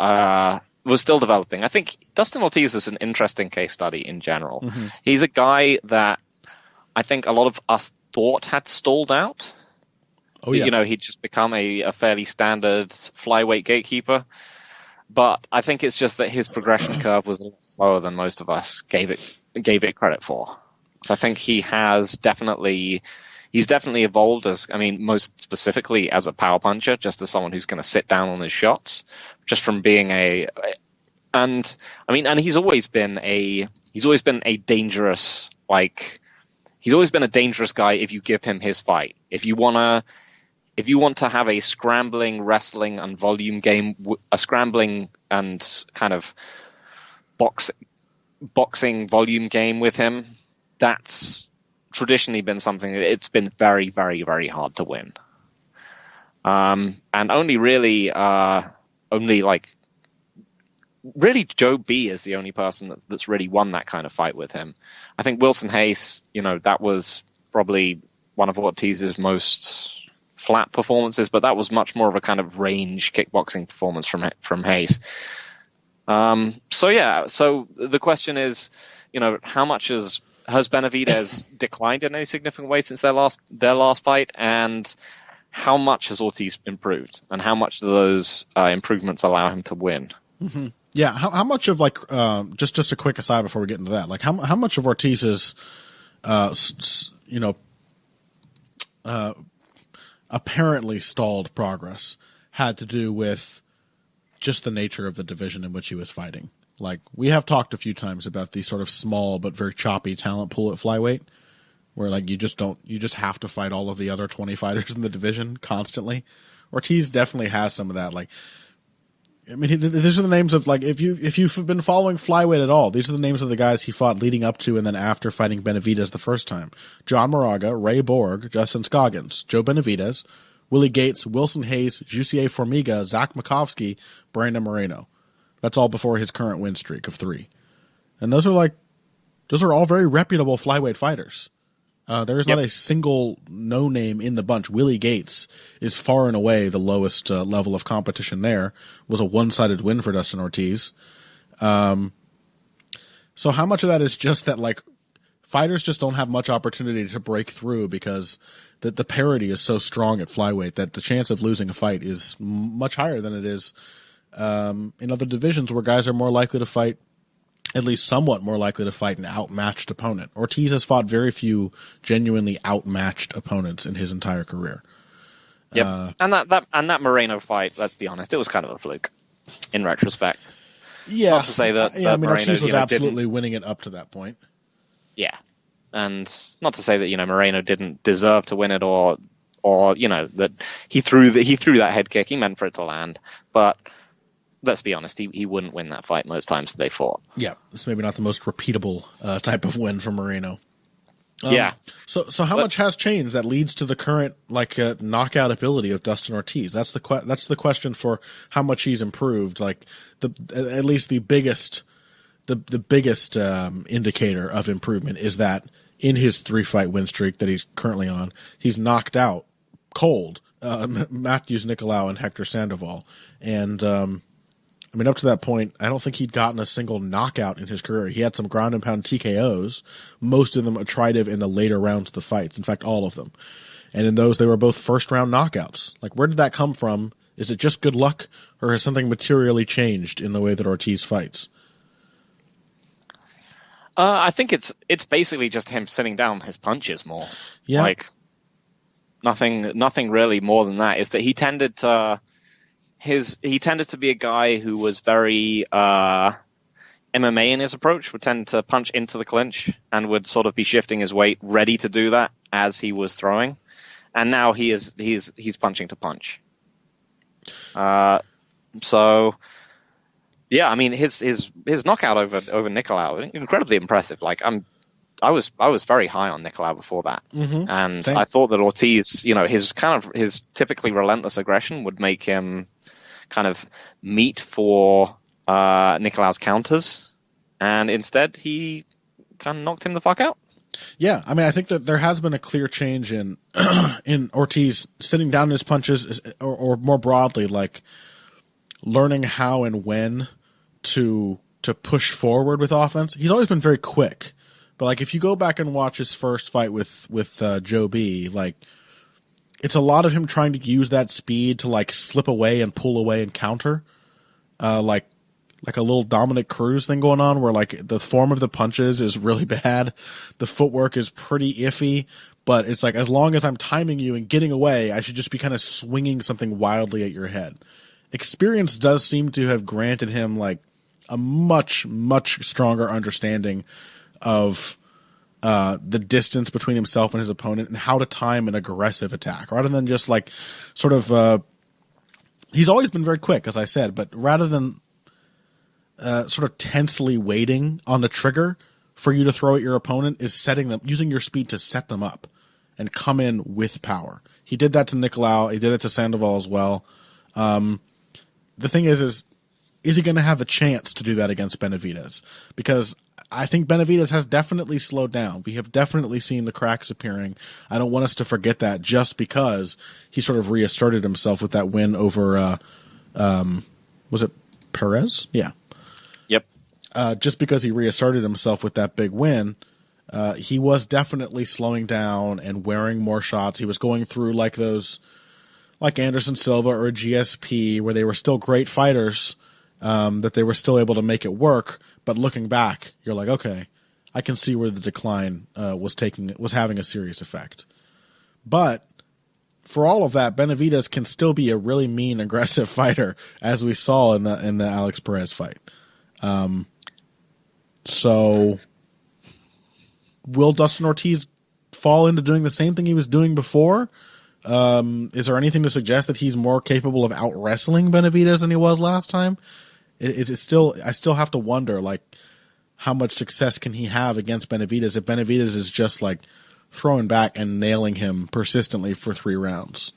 developing. I think Dustin Ortiz is an interesting case study in general. Mm-hmm. He's a guy that I think a lot of us thought had stalled out. Oh, yeah. He'd just become a fairly standard flyweight gatekeeper. But I think it's just that his progression curve was a lot slower than most of us gave it credit for. So I think he's definitely evolved most specifically as a power puncher, just as someone who's going to sit down on his shots, just from being and he's always been a dangerous, he's always been a dangerous guy if you give him his fight. If you want to have a scrambling, wrestling and volume game, a scrambling and kind of boxing volume game with him, that's traditionally been something that it's been very, very, very hard to win. And only really Joe B is the only person that's really won that kind of fight with him. I think Wilson Hayes, that was probably one of Ortiz's most flat performances, but that was much more of a kind of range kickboxing performance from Hayes. So the question is, how much has Benavidez declined in any significant way since their last fight, and how much has Ortiz improved, and how much do those improvements allow him to win? Mm-hmm. Yeah, how much of just a quick aside before we get into that, like how much of Ortiz's apparently stalled progress had to do with just the nature of the division in which he was fighting. Like, we have talked a few times about the sort of small but very choppy talent pool at flyweight, where like you just have to fight all of the other 20 fighters in the division constantly. Ortiz definitely has some of that. Like, I mean, these are the names of, like, if you've been following flyweight at all, these are the names of the guys he fought leading up to and then after fighting Benavidez the first time: John Moraga, Ray Borg, Justin Scoggins, Joe Benavidez, Willie Gates, Wilson Hayes, Jussier Formiga, Zach Makovsky, Brandon Moreno. That's all before his current win streak of 3. And those are all very reputable flyweight fighters. There is not a single no-name in the bunch. Willie Gates is far and away the lowest level of competition there. Was a one-sided win for Dustin Ortiz. So how much of that is just that, like, fighters just don't have much opportunity to break through because the parity is so strong at flyweight that the chance of losing a fight is much higher than it is in other divisions where guys are more likely to fight, at least somewhat more likely to fight an outmatched opponent. Ortiz has fought very few genuinely outmatched opponents in his entire career. Yep. And that Moreno fight, let's be honest, it was kind of a fluke in retrospect. Yeah. Not to say that, I mean, Moreno, Ortiz was absolutely winning it up to that point. Yeah. And not to say that, Moreno didn't deserve to win it or that he threw that head kick. He meant for it to land. But let's be honest, he wouldn't win that fight most times they fought. Yeah, it's maybe not the most repeatable type of win for Moreno. Yeah. So how much has changed that leads to the current knockout ability of Dustin Ortiz? That's the question for how much he's improved. Like at least the biggest indicator of improvement is that in his 3-fight win streak that he's currently on, he's knocked out cold Matthews Nicolau and Hector Sandoval, and I mean, up to that point, I don't think he'd gotten a single knockout in his career. He had some ground and pound TKOs, most of them attritive in the later rounds of the fights. In fact, all of them. And in those, they were both first-round knockouts. Like, where did that come from? Is it just good luck, or has something materially changed in the way that Ortiz fights? I think it's basically just him sitting down his punches more. Yeah. Like, nothing really more than that. Is that he tended to be a guy who was very MMA in his approach, would tend to punch into the clinch and would sort of be shifting his weight, ready to do that as he was throwing. And now he's punching to punch. So yeah, I mean his knockout over Nicolau, incredibly impressive. Like I was very high on Nicolau before that, and Thanks. I thought that Ortiz, his typically relentless aggression would make him kind of meat for Nicolau's counters, and instead he kind of knocked him the fuck out. Yeah, I mean, I think that there has been a clear change in in Ortiz sitting down his punches, or more broadly, like learning how and when to push forward with offense. He's always been very quick, but like if you go back and watch his first fight with Joe B, like it's a lot of him trying to use that speed to like slip away and pull away and counter, like a little Dominic Cruz thing going on where like the form of the punches is really bad. The footwork is pretty iffy, but it's like, as long as I'm timing you and getting away, I should just be kind of swinging something wildly at your head. Experience does seem to have granted him like a much, much stronger understanding of the distance between himself and his opponent and how to time an aggressive attack rather than just like sort of, he's always been very quick, as I said, but rather than sort of tensely waiting on the trigger for you to throw at your opponent is using your speed to set them up and come in with power. He did that to Nicolau. He did it to Sandoval as well. The thing is he going to have a chance to do that against Benavidez? Because I think Benavidez has definitely slowed down. We have definitely seen the cracks appearing. I don't want us to forget that just because he sort of reasserted himself with that win over, was it Perez? Yeah. Yep. Just because he reasserted himself with that big win, he was definitely slowing down and wearing more shots. He was going through like Anderson Silva or GSP, where they were still great fighters, that they were still able to make it work. But looking back, you're like, okay, I can see where the decline was having a serious effect. But for all of that, Benavidez can still be a really mean, aggressive fighter, as we saw in the Alex Perez fight. So will Dustin Ortiz fall into doing the same thing he was doing before? Is there anything to suggest that he's more capable of out wrestling Benavidez than he was last time? I still have to wonder, like, how much success can he have against Benavidez if Benavidez is just like throwing back and nailing him persistently for 3 rounds?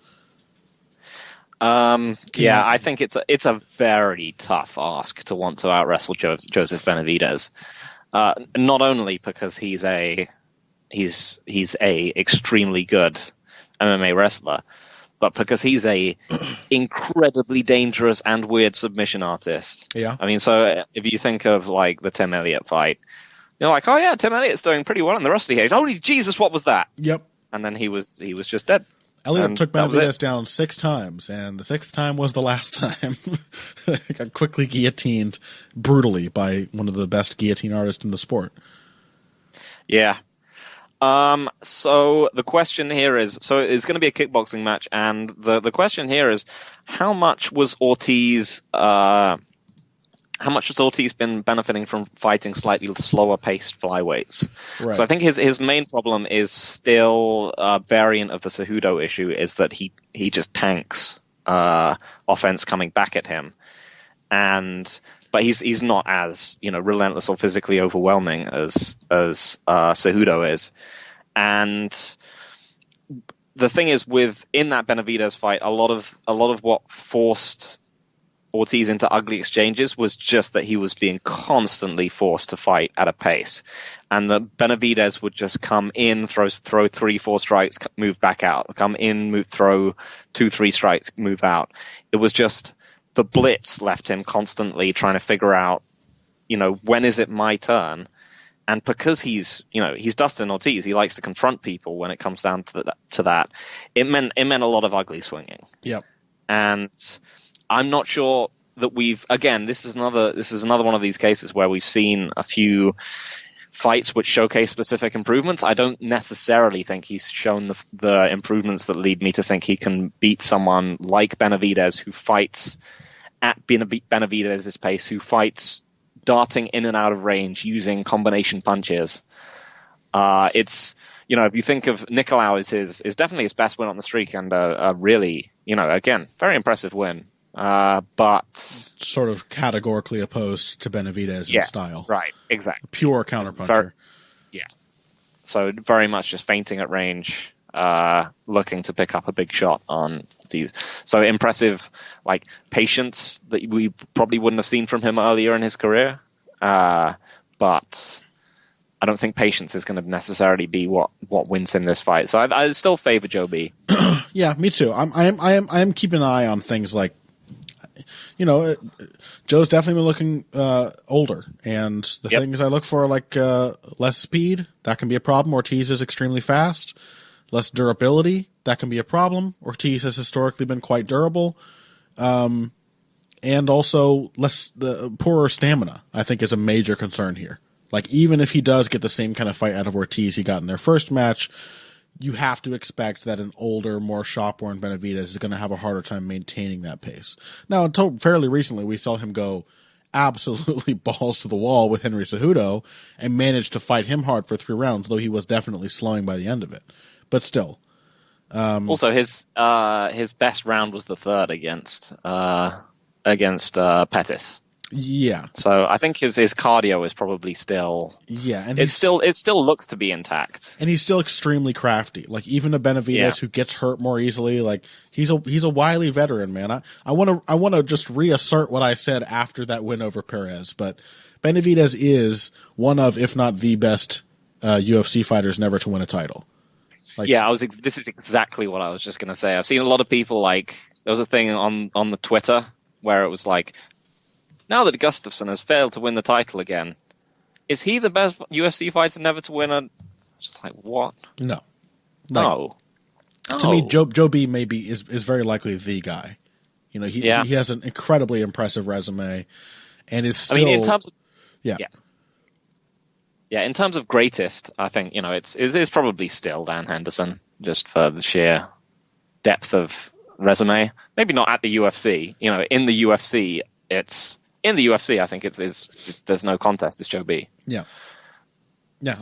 I think it's a very tough ask to want to out wrestle Joseph Benavidez. Not only because he's a extremely good MMA wrestler, but because he's a incredibly dangerous and weird submission artist. Yeah. I mean, so if you think of like the Tim Elliott fight, you're like, oh yeah, Tim Elliott's doing pretty well in the rest of the age. Holy Jesus, what was that? Yep. And then he was just dead. Elliott took Benavidez down 6 times, and the 6th time was the last time. Got quickly guillotined brutally by one of the best guillotine artists in the sport. Yeah. So the question here is, so it's going to be a kickboxing match, and the question here is, how much has Ortiz been benefiting from fighting slightly slower paced flyweights? Right. So I think his main problem is still a variant of the Cejudo issue, is that he just tanks offense coming back at him, but he's not as relentless or physically overwhelming as Cejudo is. And the thing is, in that Benavidez fight, a lot of what forced Ortiz into ugly exchanges was just that he was being constantly forced to fight at a pace, and the Benavidez would just come in, throw 3-4 strikes, move back out, come in, throw 2-3 strikes, move out. It was just the blitz left him constantly trying to figure out, when is it my turn? And because he's Dustin Ortiz, he likes to confront people when it comes down to that. It meant a lot of ugly swinging. Yep. And I'm not sure that this is another one of these cases where we've seen a few fights which showcase specific improvements. I don't necessarily think he's shown the improvements that lead me to think he can beat someone like Benavidez, who fights at Benavidez's pace, who fights darting in and out of range using combination punches. It's, if you think of Nicolau is definitely his best win on the streak, and a really, again, very impressive win. But sort of categorically opposed to Benavidez in style. Right, exactly. Pure counterpuncher. So very much just feinting at range, looking to pick up a big shot on these. So impressive, like, patience that we probably wouldn't have seen from him earlier in his career. But I don't think patience is going to necessarily be what wins him this fight. So I still favor Joe B. Yeah, me too. I am keeping an eye on things like, Joe's definitely been looking older, and the things I look for are like less speed. That can be a problem. Ortiz is extremely fast. Less durability. That can be a problem. Ortiz has historically been quite durable. And also poorer stamina, I think, is a major concern here. Like, even if he does get the same kind of fight out of Ortiz he got in their first match, you have to expect that an older, more shop-worn Benavidez is going to have a harder time maintaining that pace. Now, until fairly recently, we saw him go absolutely balls to the wall with Henry Cejudo and managed to fight him hard for 3 rounds, though he was definitely slowing by the end of it. But still. Also, his best round was the third against Pettis. Yeah. So I think his cardio is probably still and it still looks to be intact. And he's still extremely crafty. Like even a Benavidez who gets hurt more easily, like he's a wily veteran, man. I want to just reassert what I said after that win over Perez, but Benavidez is one of, if not the best UFC fighters never to win a title. Like, this is exactly what I was just going to say. I've seen a lot of people, like, there was a thing on the Twitter where it was like, now that Gustafsson has failed to win the title again, is he the best UFC fighter never to win a... Just like, what? No. No. To me, Joe B maybe is very likely the guy. You know, he has an incredibly impressive resume and is still... I mean, in terms of... Yeah, in terms of greatest, I think, you know, it is probably still Dan Henderson, just for the sheer depth of resume. Maybe not at the UFC. You know, in the UFC, I think it's there's no contest. It's Joe B. Yeah,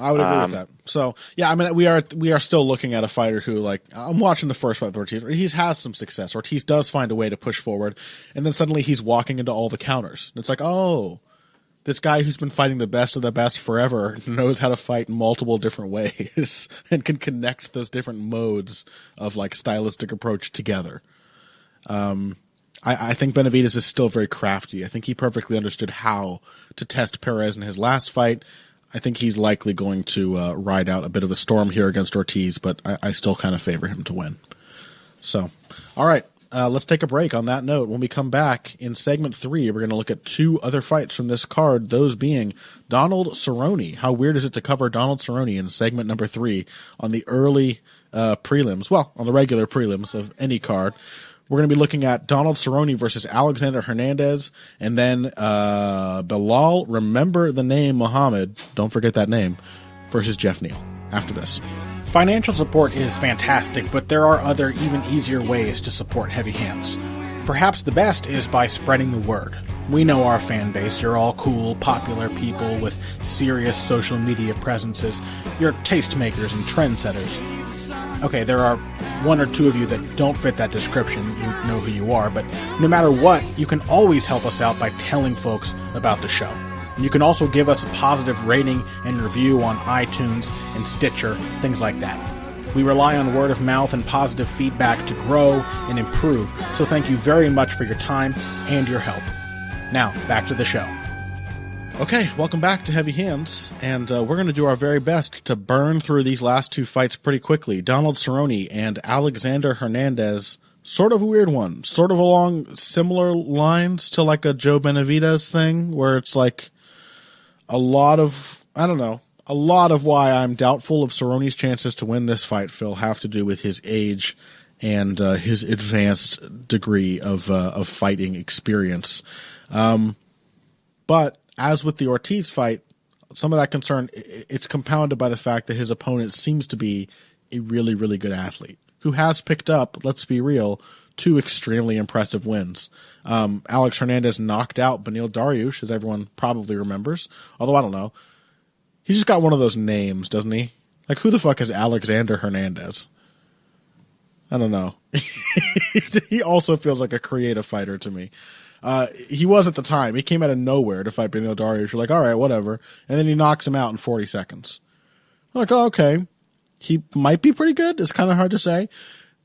I would agree with that. So, yeah, I mean, we are still looking at a fighter who, like, I'm watching the first fight with Ortiz. He has some success. Ortiz does find a way to push forward, and then suddenly he's walking into all the counters. It's like, oh, this guy who's been fighting the best of the best forever knows how to fight in multiple different ways and can connect those different modes of, like, stylistic approach together. I think Benavidez is still very crafty. I think he perfectly understood how to test Perez in his last fight. I think he's likely going to ride out a bit of a storm here against Ortiz, but I still kind of favor him to win. So, all right, let's take a break on that note. When we come back in segment 3, we're going to look at 2 other fights from this card, those being Donald Cerrone. How weird is it to cover Donald Cerrone in segment number 3 on the early prelims, well, on the regular prelims of any card. We're going to be looking at Donald Cerrone versus Alexander Hernandez, and then Bilal, remember the name Muhammad, don't forget that name, versus Jeff Neal after this. Financial support is fantastic, but there are other, even easier ways to support Heavy Hands. Perhaps the best is by spreading the word. We know our fan base. You're all cool, popular people with serious social media presences. You're tastemakers and trendsetters. Okay, there are 1 or 2 of you that don't fit that description. You know who you are, but no matter what, you can always help us out by telling folks about the show. You can also give us a positive rating and review on iTunes and Stitcher, things like that. We rely on word of mouth and positive feedback to grow and improve, so thank you very much for your time and your help. Now, back to the show. Okay, welcome back to Heavy Hands, and we're going to do our very best to burn through these last 2 fights pretty quickly. Donald Cerrone and Alexander Hernandez, sort of a weird one, sort of along similar lines to like a Joe Benavidez thing, where it's like a lot of why I'm doubtful of Cerrone's chances to win this fight, Phil, have to do with his age and his advanced degree of fighting experience. But as with the Ortiz fight, some of that concern, it's compounded by the fact that his opponent seems to be a really, really good athlete who has picked up, let's be real, 2 extremely impressive wins. Alex Hernandez knocked out Beneil Dariush, as everyone probably remembers, although I don't know. He's just got one of those names, doesn't he? Like, who the fuck is Alexander Hernandez? I don't know. He also feels like a creative fighter to me. He was at the time. He came out of nowhere to fight Beneil Dariush. You're like, all right, whatever. And then he knocks him out in 40 seconds. I'm like, oh, okay. He might be pretty good. It's kind of hard to say.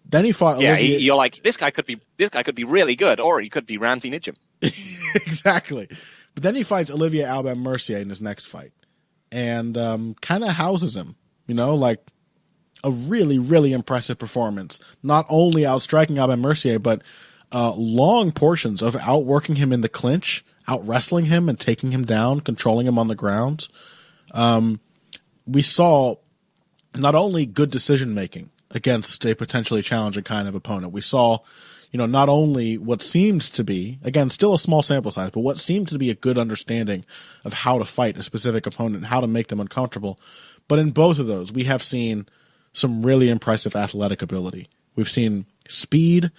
Then he fought Olivier. You're like, this guy could be really good, or he could be Ramsey Nicham. Exactly. But then he fights Olivier Albin Mercier in his next fight. And kind of houses him. You know, like a really, really impressive performance. Not only outstriking Albin Mercier, but long portions of outworking him in the clinch, out-wrestling him and taking him down, controlling him on the ground. We saw not only good decision-making against a potentially challenging kind of opponent, we saw, not only what seemed to be, again, still a small sample size, but what seemed to be a good understanding of how to fight a specific opponent and how to make them uncomfortable. But in both of those, we have seen some really impressive athletic ability. We've seen speed,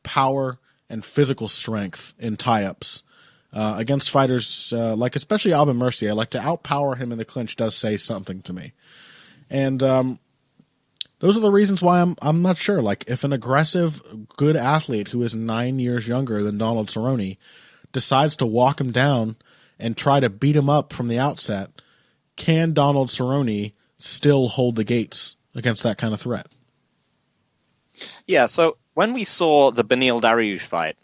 power, and physical strength in tie-ups against fighters like especially Albin Mercier. Like, to outpower him in the clinch does say something to me. And those are the reasons why I'm not sure. Like, if an aggressive, good athlete who is 9 years younger than Donald Cerrone decides to walk him down and try to beat him up from the outset, can Donald Cerrone still hold the gates against that kind of threat? Yeah, so when we saw the Beneil Dariush fight,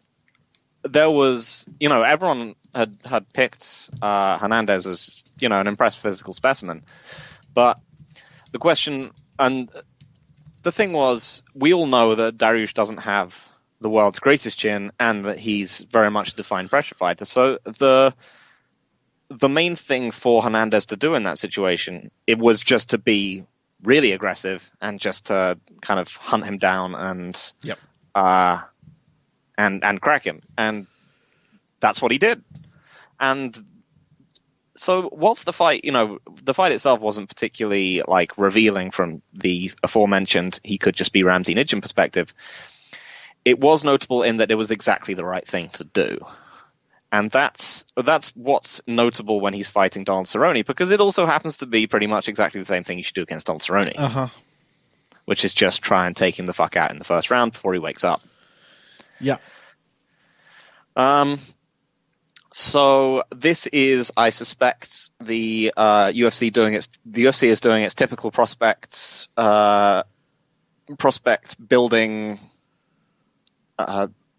there was, everyone had picked Hernandez as, an impressive physical specimen. But the question, and the thing was, we all know that Dariush doesn't have the world's greatest chin and that he's very much a defined pressure fighter. So the main thing for Hernandez to do in that situation, it was just to be really aggressive and just to kind of hunt him down and and crack him. And that's what he did. And so whilst the fight, the fight itself wasn't particularly revealing from the aforementioned he could just be Ramsey Nijem perspective, it was notable in that it was exactly the right thing to do. And that's what's notable when he's fighting Donald Cerrone, because it also happens to be pretty much exactly the same thing you should do against Donald Cerrone. Which is just try and take him the fuck out in the first round before he wakes up. Yeah. So this is, I suspect, the UFC is doing its typical prospect building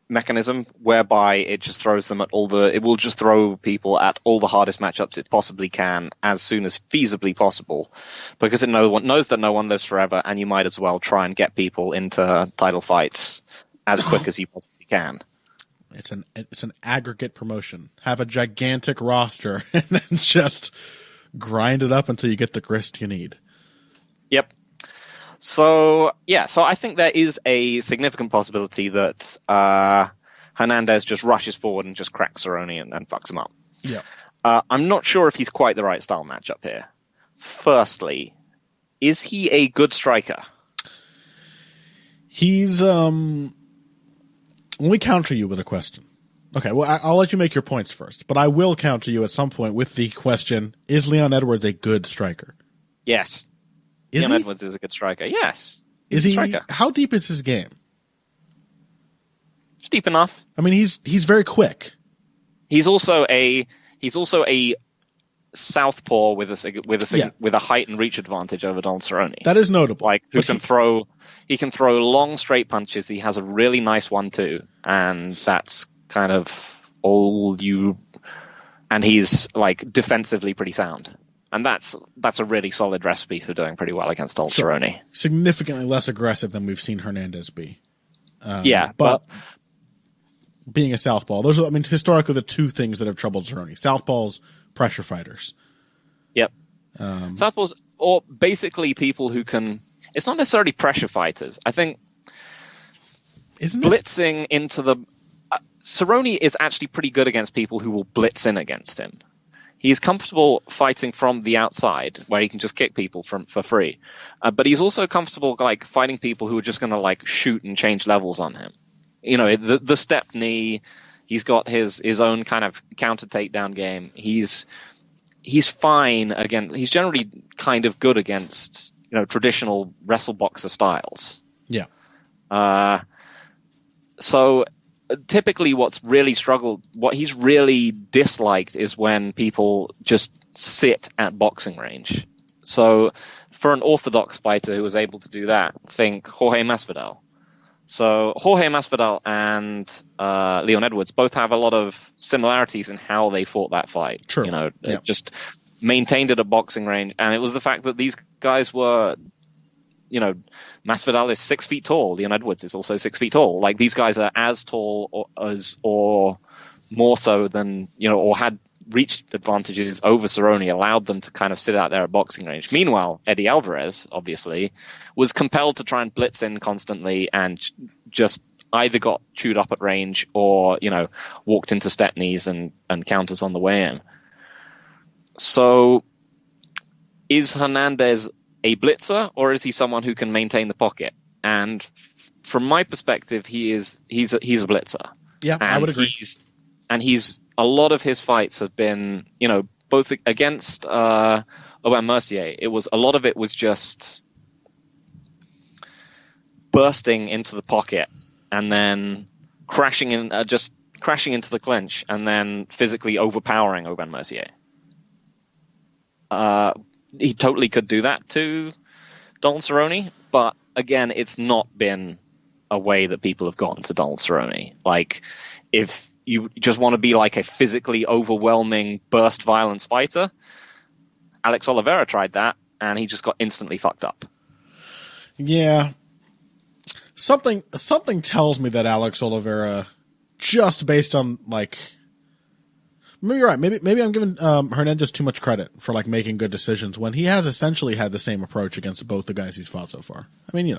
mechanism, whereby it just throws them it will just throw people at all the hardest matchups it possibly can as soon as feasibly possible, because it knows that no one lives forever, and you might as well try and get people into title fights as quick as you possibly can. It's an aggregate promotion. Have a gigantic roster and then just grind it up until you get the grist you need. Yep. So I think there is a significant possibility that Hernandez just rushes forward and just cracks Cerrone and fucks him up. Yeah. I'm not sure if he's quite the right style matchup here. Firstly, is he a good striker? He's let me counter you with a question. Okay, well, I'll let you make your points first, but I will counter you at some point with the question, is Leon Edwards a good striker? Yes. Leon Edwards is a good striker. Yes. Is he? How deep is his game? It's deep enough. I mean, he's very quick. He's also a southpaw with a height and reach advantage over Donald Cerrone. That is notable. He can throw long straight punches. He has a really nice 1-2, and that's kind of all you. And he's defensively pretty sound, and that's a really solid recipe for doing pretty well against Donald Cerrone. Significantly less aggressive than we've seen Hernandez be. But being a southpaw, those are, historically the two things that have troubled Cerrone: southpaws, pressure fighters. Yep. Southpaws, or basically people who can. It's not necessarily pressure fighters. I think blitzing into the Cerrone is actually pretty good against people who will blitz in against him. He's comfortable fighting from the outside, where he can just kick people for free. But he's also comfortable fighting people who are just going to shoot and change levels on him. The step knee. He's got his own kind of counter takedown game. He's fine against. He's generally kind of good against traditional wrestle boxer styles. Yeah. So typically what he's really disliked is when people just sit at boxing range. So for an orthodox fighter who was able to do that, think Jorge Masvidal. So Jorge Masvidal and Leon Edwards both have a lot of similarities in how they fought that fight. True. Just maintained at a boxing range, and it was the fact that these guys were, Masvidal is 6 feet tall. Leon Edwards is also 6 feet tall. These guys are as tall or more so than, or had reach advantages over Cerrone, allowed them to kind of sit out there at boxing range. Meanwhile, Eddie Alvarez, obviously, was compelled to try and blitz in constantly and just either got chewed up at range or, walked into step knees and counters on the way in. So is Hernandez a blitzer, or is he someone who can maintain the pocket? And from my perspective, he's a blitzer. Yeah, I would agree. A lot of his fights have been, both against Aubin Mercier. A lot of it was just bursting into the pocket and then crashing in, just crashing into the clinch and then physically overpowering Aubin Mercier. He totally could do that to Donald Cerrone, but again, it's not been a way that people have gotten to Donald Cerrone. Like, if you just want to be like a physically overwhelming burst violence fighter, Alex Oliveira tried that, and he just got instantly fucked up. Yeah. Something tells me that Alex Oliveira, just based on, like... Maybe you're right. Maybe I'm giving Hernandez too much credit for, like, making good decisions when he has essentially had the same approach against both the guys he's fought so far. I mean,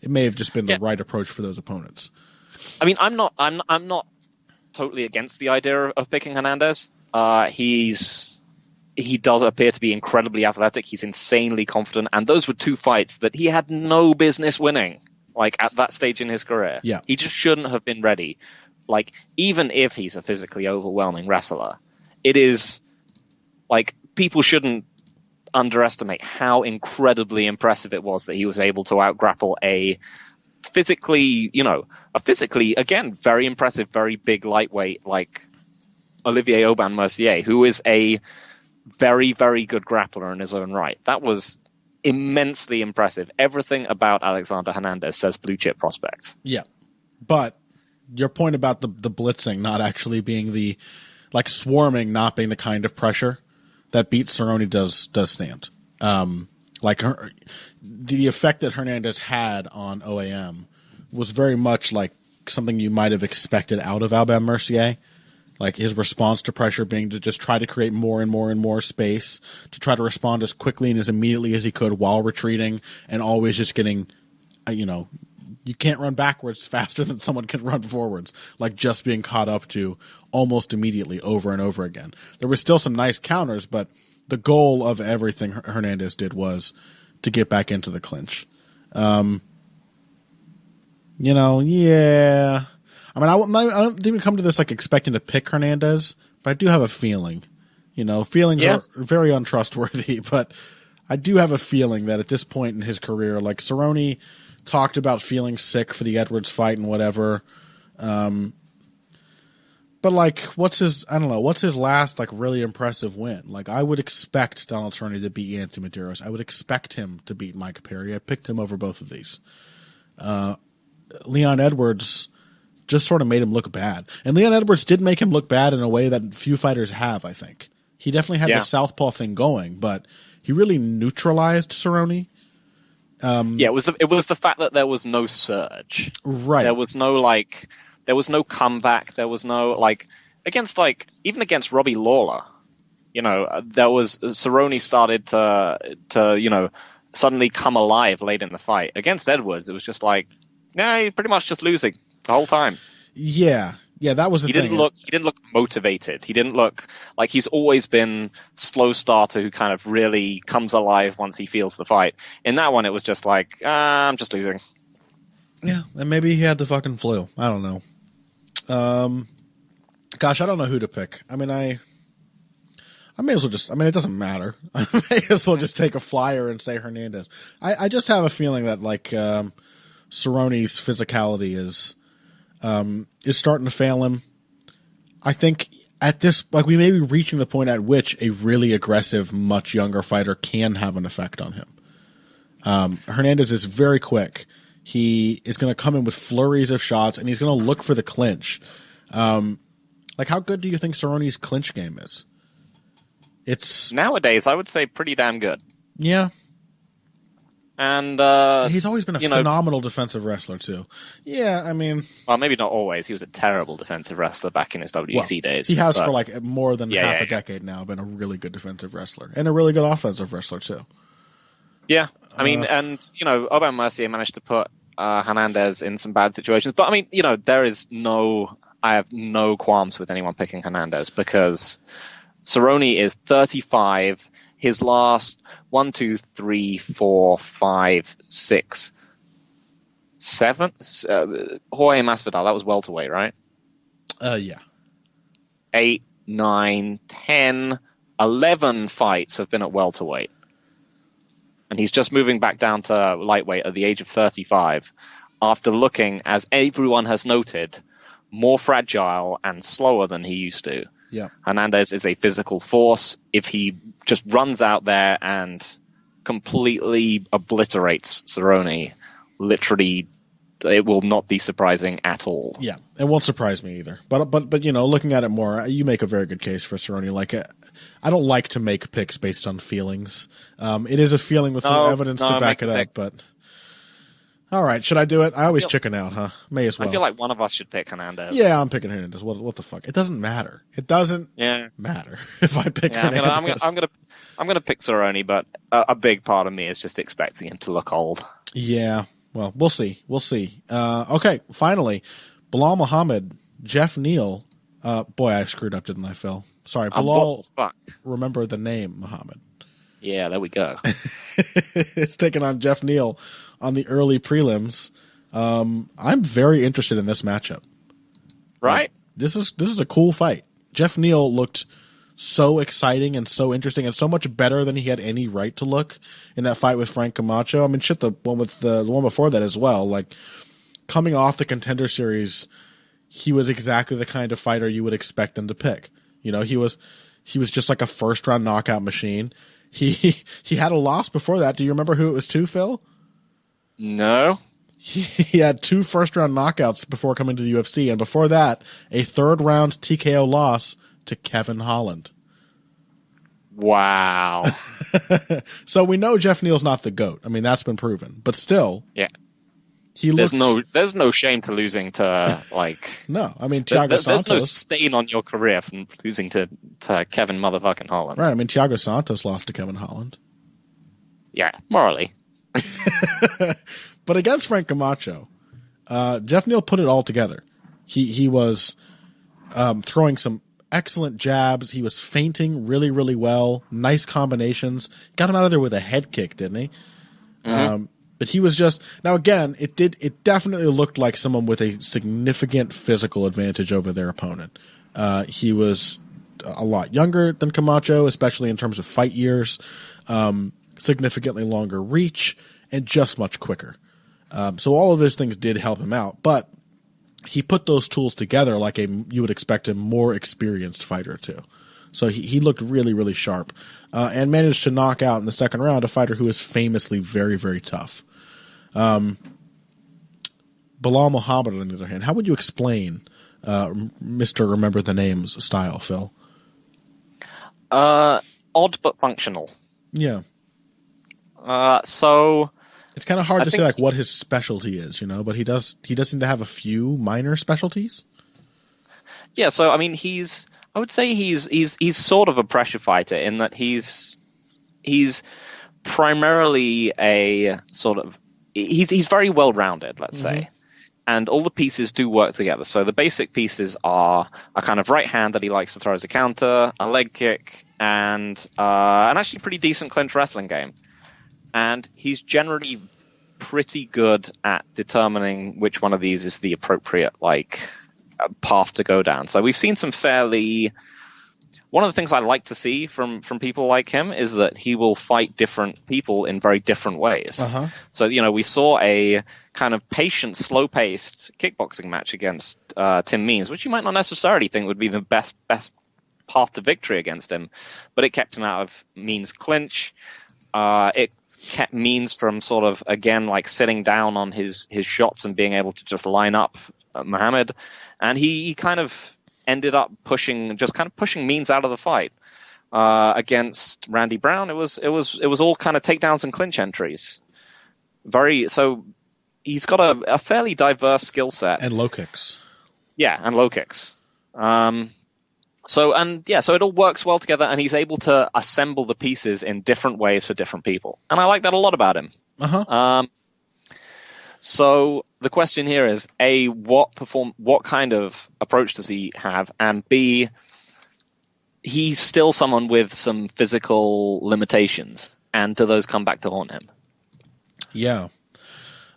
it may have just been the right approach for those opponents. I mean, I'm not totally against the idea of picking Hernandez. He does appear to be incredibly athletic. He's insanely confident. And those were two fights that he had no business winning, like, at that stage in his career. Yeah. He just shouldn't have been ready. Like, even if he's a physically overwhelming wrestler, it is, like, people shouldn't underestimate how incredibly impressive it was that he was able to out-grapple a physically, again, very impressive, very big lightweight, like Olivier Aubin Mercier, who is a very, very good grappler in his own right. That was immensely impressive. Everything about Alexander Hernandez says blue chip prospect. Yeah. But your point about the blitzing not actually being the, like, swarming not being the kind of pressure that beats Cerrone does stand. The effect that Hernandez had on OAM was very much like something you might have expected out of Aubin Mercier. Like, his response to pressure being to just try to create more and more and more space, to try to respond as quickly and as immediately as he could while retreating, and always just getting, you can't run backwards faster than someone can run forwards, like just being caught up to almost immediately over and over again. There was still some nice counters, but the goal of everything Hernandez did was to get back into the clinch. Yeah. I mean, I don't even come to this like expecting to pick Hernandez, but I do have a feeling. Feelings are very untrustworthy, but I do have a feeling that at this point in his career, like, Cerrone talked about feeling sick for the Edwards fight and whatever. But like, what's his last, like, really impressive win? Like, I would expect Donald Cerrone to beat Anthony Medeiros. I would expect him to beat Mike Perry. I picked him over both of these. Leon Edwards just sort of made him look bad. And Leon Edwards did make him look bad in a way that few fighters have, I think. He definitely had the southpaw thing going, but he really neutralized Cerrone. It was the fact that there was no surge. Right. There was no comeback. There was no, even against Robbie Lawler, there was, Cerrone started to suddenly come alive late in the fight. Against Edwards, it was just like, he's pretty much just losing the whole time. Yeah, that was the thing. He didn't look motivated. He didn't look like, he's always been slow starter who kind of really comes alive once he feels the fight. In that one, it was just like, I'm just losing. Yeah, and maybe he had the fucking flu. I don't know. Gosh, I don't know who to pick. I mean, I may as well just, it doesn't matter. I may as well just take a flyer and say Hernandez. I just have a feeling that, like, Cerrone's physicality is starting to fail him. I think at this, like, we may be reaching the point at which a really aggressive, much younger fighter can have an effect on him. Hernandez is very quick. He is going to come in with flurries of shots, and he's going to look for the clinch. Like, how good do you think Cerrone's clinch game is? It's nowadays, I would say, pretty damn good. Yeah. And he's always been a phenomenal defensive wrestler too. Yeah, I mean, well, maybe not always. He was a terrible defensive wrestler back in his WEC days. He has for like more than half a decade now been a really good defensive wrestler and a really good offensive wrestler too. Yeah, I mean, and Aubin Mercier managed to put Hernandez in some bad situations, but I mean, I have no qualms with anyone picking Hernandez because Cerrone is 35. His last 1, 2, 3, 4, 5, 6, 7. Jorge Masvidal, that was welterweight, right? Yeah. 8, 9, 10, 11 fights have been at welterweight. And he's just moving back down to lightweight at the age of 35 after looking, as everyone has noted, more fragile and slower than he used to. Yeah. Hernandez is a physical force. If he just runs out there and completely obliterates Cerrone, literally, it will not be surprising at all. Yeah, it won't surprise me either. But looking at it more, you make a very good case for Cerrone. Like, I don't like to make picks based on feelings. It is a feeling with some evidence to back it up, but all right, should I do it? I always chicken out, huh? May as well. I feel like one of us should pick Hernandez. Yeah, I'm picking Hernandez. What the fuck? It doesn't matter. It doesn't matter if I pick Hernandez. I'm gonna pick Cerrone, but a big part of me is just expecting him to look old. Yeah. Well, we'll see. Okay, finally, Bilal Muhammad, Jeff Neal. Boy, I screwed up, didn't I, Phil? Sorry, Bilal. Fuck. Remember the name Muhammad. Yeah, there we go. It's taking on Jeff Neal on the early prelims. I'm very interested in this matchup. Right? This is a cool fight. Jeff Neal looked so exciting and so interesting and so much better than he had any right to look in that fight with Frank Camacho. I mean, shit, the one before that as well. Like, coming off the Contender Series, he was exactly the kind of fighter you would expect them to pick. You know, he was just like a first round knockout machine. He had a loss before that. Do you remember who it was to, Phil? No. He had 2 first round knockouts before coming to the UFC, and before that, a 3rd round TKO loss to Kevin Holland. Wow. So we know Jeff Neal's not the GOAT. I mean, that's been proven. But still, yeah, there's no shame to losing to, like... No, I mean, Thiago Santos... There's no stain on your career from losing to Kevin motherfucking Holland. Right, I mean, Thiago Santos lost to Kevin Holland. Yeah, morally. But against Frank Camacho, Jeff Neal put it all together. He was throwing some excellent jabs. He was feinting really, really well. Nice combinations. Got him out of there with a head kick, didn't he? Mm-hmm. But he was just... Now, again, it definitely looked like someone with a significant physical advantage over their opponent. He was a lot younger than Camacho, especially in terms of fight years, significantly longer reach, and just much quicker. So all of those things did help him out, but he put those tools together like you would expect a more experienced fighter to. So he looked really, really sharp, and managed to knock out in the second round a fighter who is famously very, very tough. Bilal Muhammad, on the other hand, how would you explain Mr. Remember the Names style, Phil? Odd but functional. Yeah. So it's kind of hard to say like what his specialty is, you know, but he does seem to have a few minor specialties. Yeah, so I mean, I would say he's sort of a pressure fighter in that he's primarily a sort of he's very well rounded, let's say. And all the pieces do work together. So the basic pieces are a kind of right hand that he likes to throw as a counter, a leg kick, and an actually pretty decent clinch wrestling game. And he's generally pretty good at determining which one of these is the appropriate, like, path to go down. So we've seen some fairly... One of the things I like to see from people like him is that he will fight different people in very different ways. Uh-huh. So, you know, we saw a kind of patient, slow-paced kickboxing match against Tim Means, which you might not necessarily think would be the best path to victory against him. But it kept him out of Means' clinch. It kept Means from sort of, again, like sitting down on his shots and being able to just line up Muhammad. And he kind of ended up pushing Means out of the fight. Against Randy Brown, it was all kind of takedowns and clinch entries. So he's got a fairly diverse skill set. And low kicks. Yeah, and low kicks. So it all works well together, and he's able to assemble the pieces in different ways for different people. And I like that a lot about him. Uh-huh. So the question here is, A, what kind of approach does he have? And B, he's still someone with some physical limitations. And do those come back to haunt him? Yeah.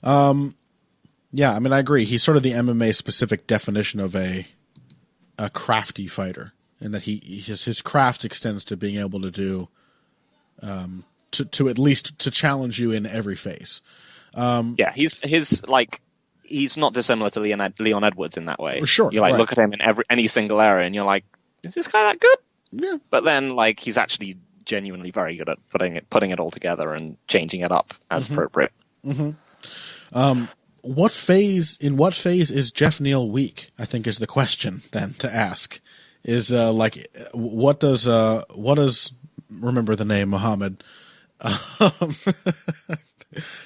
Yeah, I mean, I agree. He's sort of the MMA specific definition of a crafty fighter, in that his craft extends to being able to do to at least to challenge you in every phase. Yeah, he's not dissimilar to Leon Edwards in that way. Sure, you like right. look at him in any single area, and you're like, is this guy that good? Yeah. But then, like, he's actually genuinely very good at putting it all together and changing it up as appropriate. In what phase is Jeff Neal weak? I think is the question then to ask. Is what does remember the name Muhammad?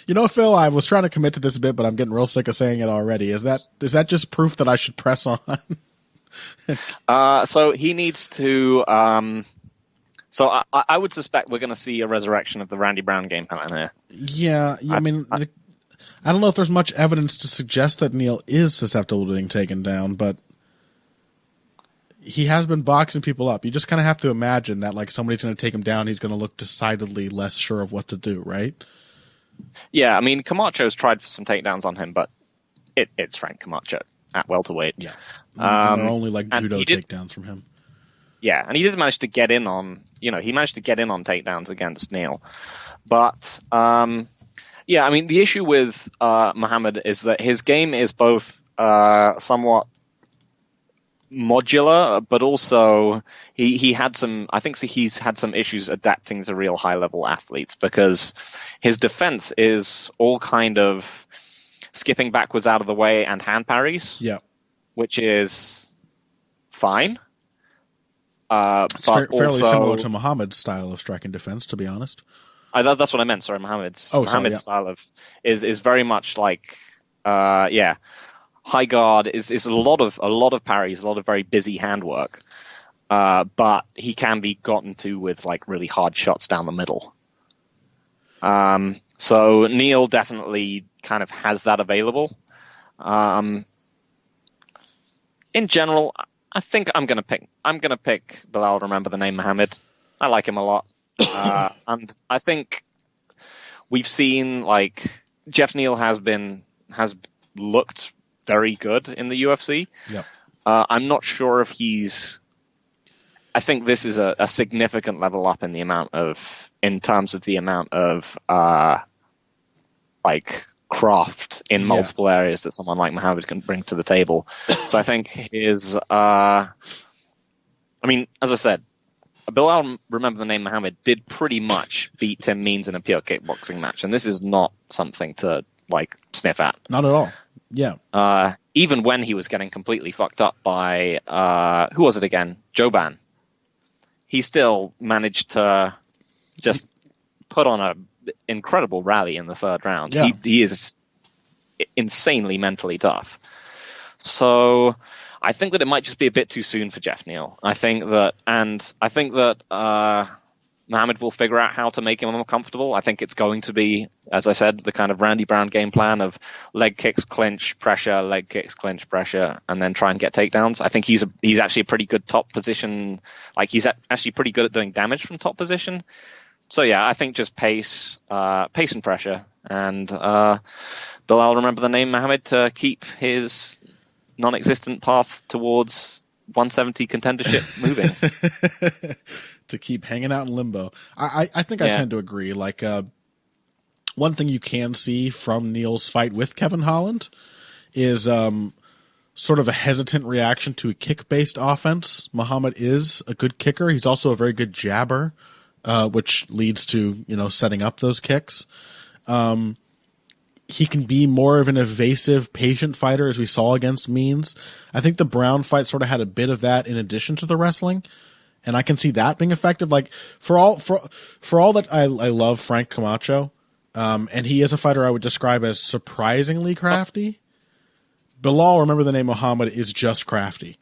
You know, Phil, I was trying to commit to this a bit, but I'm getting real sick of saying it already. Is that just proof that I should press on? So he needs to. So I would suspect we're going to see a resurrection of the Randy Brown game plan here. Yeah, I mean, I don't know if there's much evidence to suggest that Neal is susceptible to being taken down, but he has been boxing people up. You just kind of have to imagine that, like, somebody's going to take him down. He's going to look decidedly less sure of what to do, right? Yeah, I mean, Camacho's tried for some takedowns on him, but it's Frank Camacho at welterweight. Yeah, there are only like judo takedowns from him. Yeah, and he did manage to get in on, he managed to get in on takedowns against Neal. But, yeah, I mean, the issue with Muhammad is that his game is both somewhat modular, but also he's had some issues adapting to real high-level athletes because his defense is all kind of skipping backwards out of the way and hand parries. Yeah. Which is fine. It's but fairly also, similar to Muhammad's style of striking defense, to be honest. That's what I meant. Sorry, Muhammad's style of is very much like high guard is a lot of parries, a lot of very busy handwork. But he can be gotten to with like really hard shots down the middle. So Neal definitely kind of has that available. In general, I think I'm gonna pick Bilal. Remember the name Muhammad. I like him a lot, and I think we've seen like Jeff Neal has looked very good in the UFC. Yep. I'm not sure if he's. I think this is a significant level up in terms of the amount of like craft in multiple areas that someone like Muhammad can bring to the table. So I think his, I mean, as I said, Bilal, remember the name Muhammad, did pretty much beat Tim Means in a pure kickboxing match. And this is not something to like sniff at. Not at all. Yeah. Even when he was getting completely fucked up by, who was it again? Joban. He still managed to just put on a incredible rally in the third round. Yeah. He is insanely mentally tough. So I think that it might just be a bit too soon for Jeff Neal. I think that Muhammad will figure out how to make him more comfortable. I think it's going to be, as I said, the kind of Randy Brown game plan of leg kicks, clinch, pressure, leg kicks, clinch, pressure, and then try and get takedowns. I think he's actually a pretty good top position. Like he's actually pretty good at doing damage from top position. So yeah, I think just pace and pressure, and Bilal, remember the name Muhammad, to keep his non-existent path towards 170 contendership moving. To keep hanging out in limbo. I think I tend to agree. Like one thing you can see from Neal's fight with Kevin Holland is sort of a hesitant reaction to a kick-based offense. Muhammad is a good kicker. He's also a very good jabber. Which leads to, setting up those kicks. He can be more of an evasive, patient fighter, as we saw against Means. I think the Brown fight sort of had a bit of that in addition to the wrestling, and I can see that being effective. Like for all that I love Frank Camacho, and he is a fighter I would describe as surprisingly crafty. Bilal, remember the name Muhammad, is just crafty.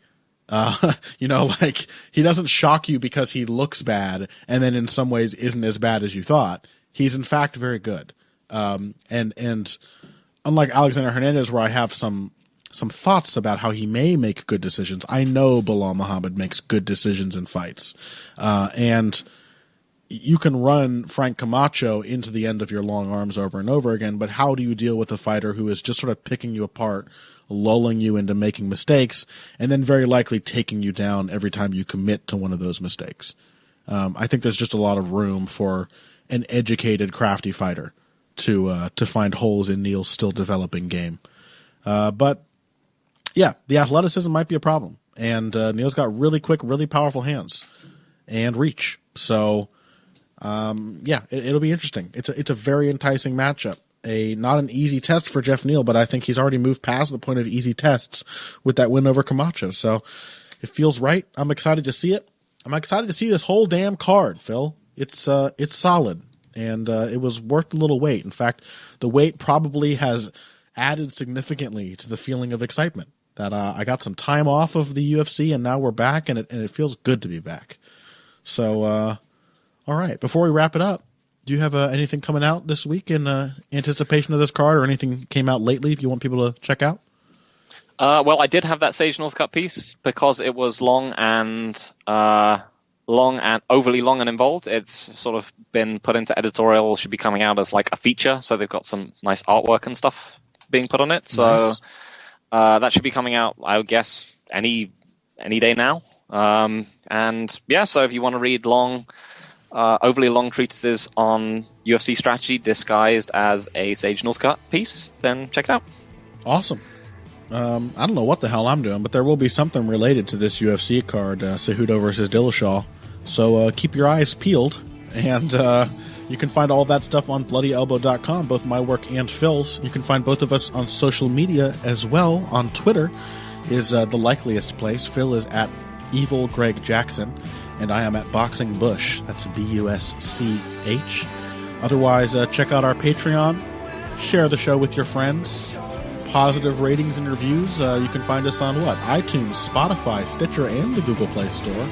Like he doesn't shock you because he looks bad and then in some ways isn't as bad as you thought. He's in fact very good. And unlike Alexander Hernandez, where I have some thoughts about how he may make good decisions, I know Bilal Muhammad makes good decisions in fights. And you can run Frank Camacho into the end of your long arms over and over again, but how do you deal with a fighter who is just sort of picking you apart, lulling you into making mistakes, and then very likely taking you down every time you commit to one of those mistakes? I think there's just a lot of room for an educated, crafty fighter to find holes in Neal's still developing game. But yeah, the athleticism might be a problem. And Neal's got really quick, really powerful hands and reach. So, yeah, it'll be interesting. It's a very enticing matchup. Not an easy test for Jeff Neal, but I think he's already moved past the point of easy tests with that win over Camacho. So it feels right. I'm excited to see it. I'm excited to see this whole damn card, Phil. It's solid, and it was worth a little wait. In fact, the wait probably has added significantly to the feeling of excitement that I got some time off of the UFC, and now we're back, and it feels good to be back. So, all right. Before we wrap it up, do you have anything coming out this week in anticipation of this card, or anything came out lately you want people to check out? Well, I did have that Sage Northcutt piece because it was long and overly long and involved. It's sort of been put into editorial, should be coming out as like a feature. So they've got some nice artwork and stuff being put on it. So nice. That should be coming out, I would guess, any day now. And yeah, so if you want to read overly long treatises on UFC strategy disguised as a Sage Northcutt piece, then check it out. Awesome. I don't know what the hell I'm doing, but there will be something related to this UFC card, Cejudo versus Dillashaw. So keep your eyes peeled, and you can find all that stuff on bloodyelbow.com, both my work and Phil's. You can find both of us on social media as well. On Twitter is the likeliest place. Phil is at Evil Greg Jackson, and I am at Boxing Bush. That's BUSCH. Otherwise, check out our Patreon. Share the show with your friends. Positive ratings and reviews. You can find us on iTunes, Spotify, Stitcher, and the Google Play Store.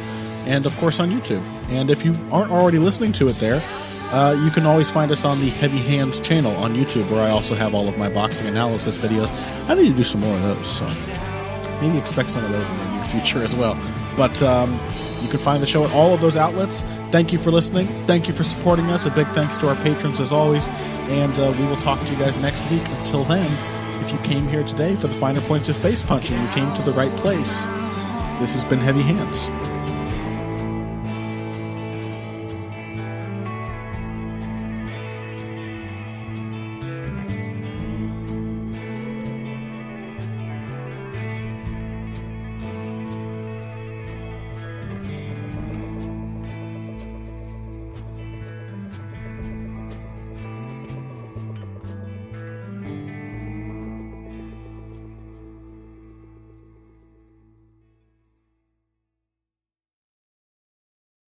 And, of course, on YouTube. And if you aren't already listening to it there, you can always find us on the Heavy Hands channel on YouTube, where I also have all of my boxing analysis videos. I need to do some more of those, so maybe expect some of those in the near future as well. But you can find the show at all of those outlets. Thank you for listening. Thank you for supporting us. A big thanks to our patrons as always. And we will talk to you guys next week. Until then, if you came here today for the finer points of face punching, you came to the right place. This has been Heavy Hands.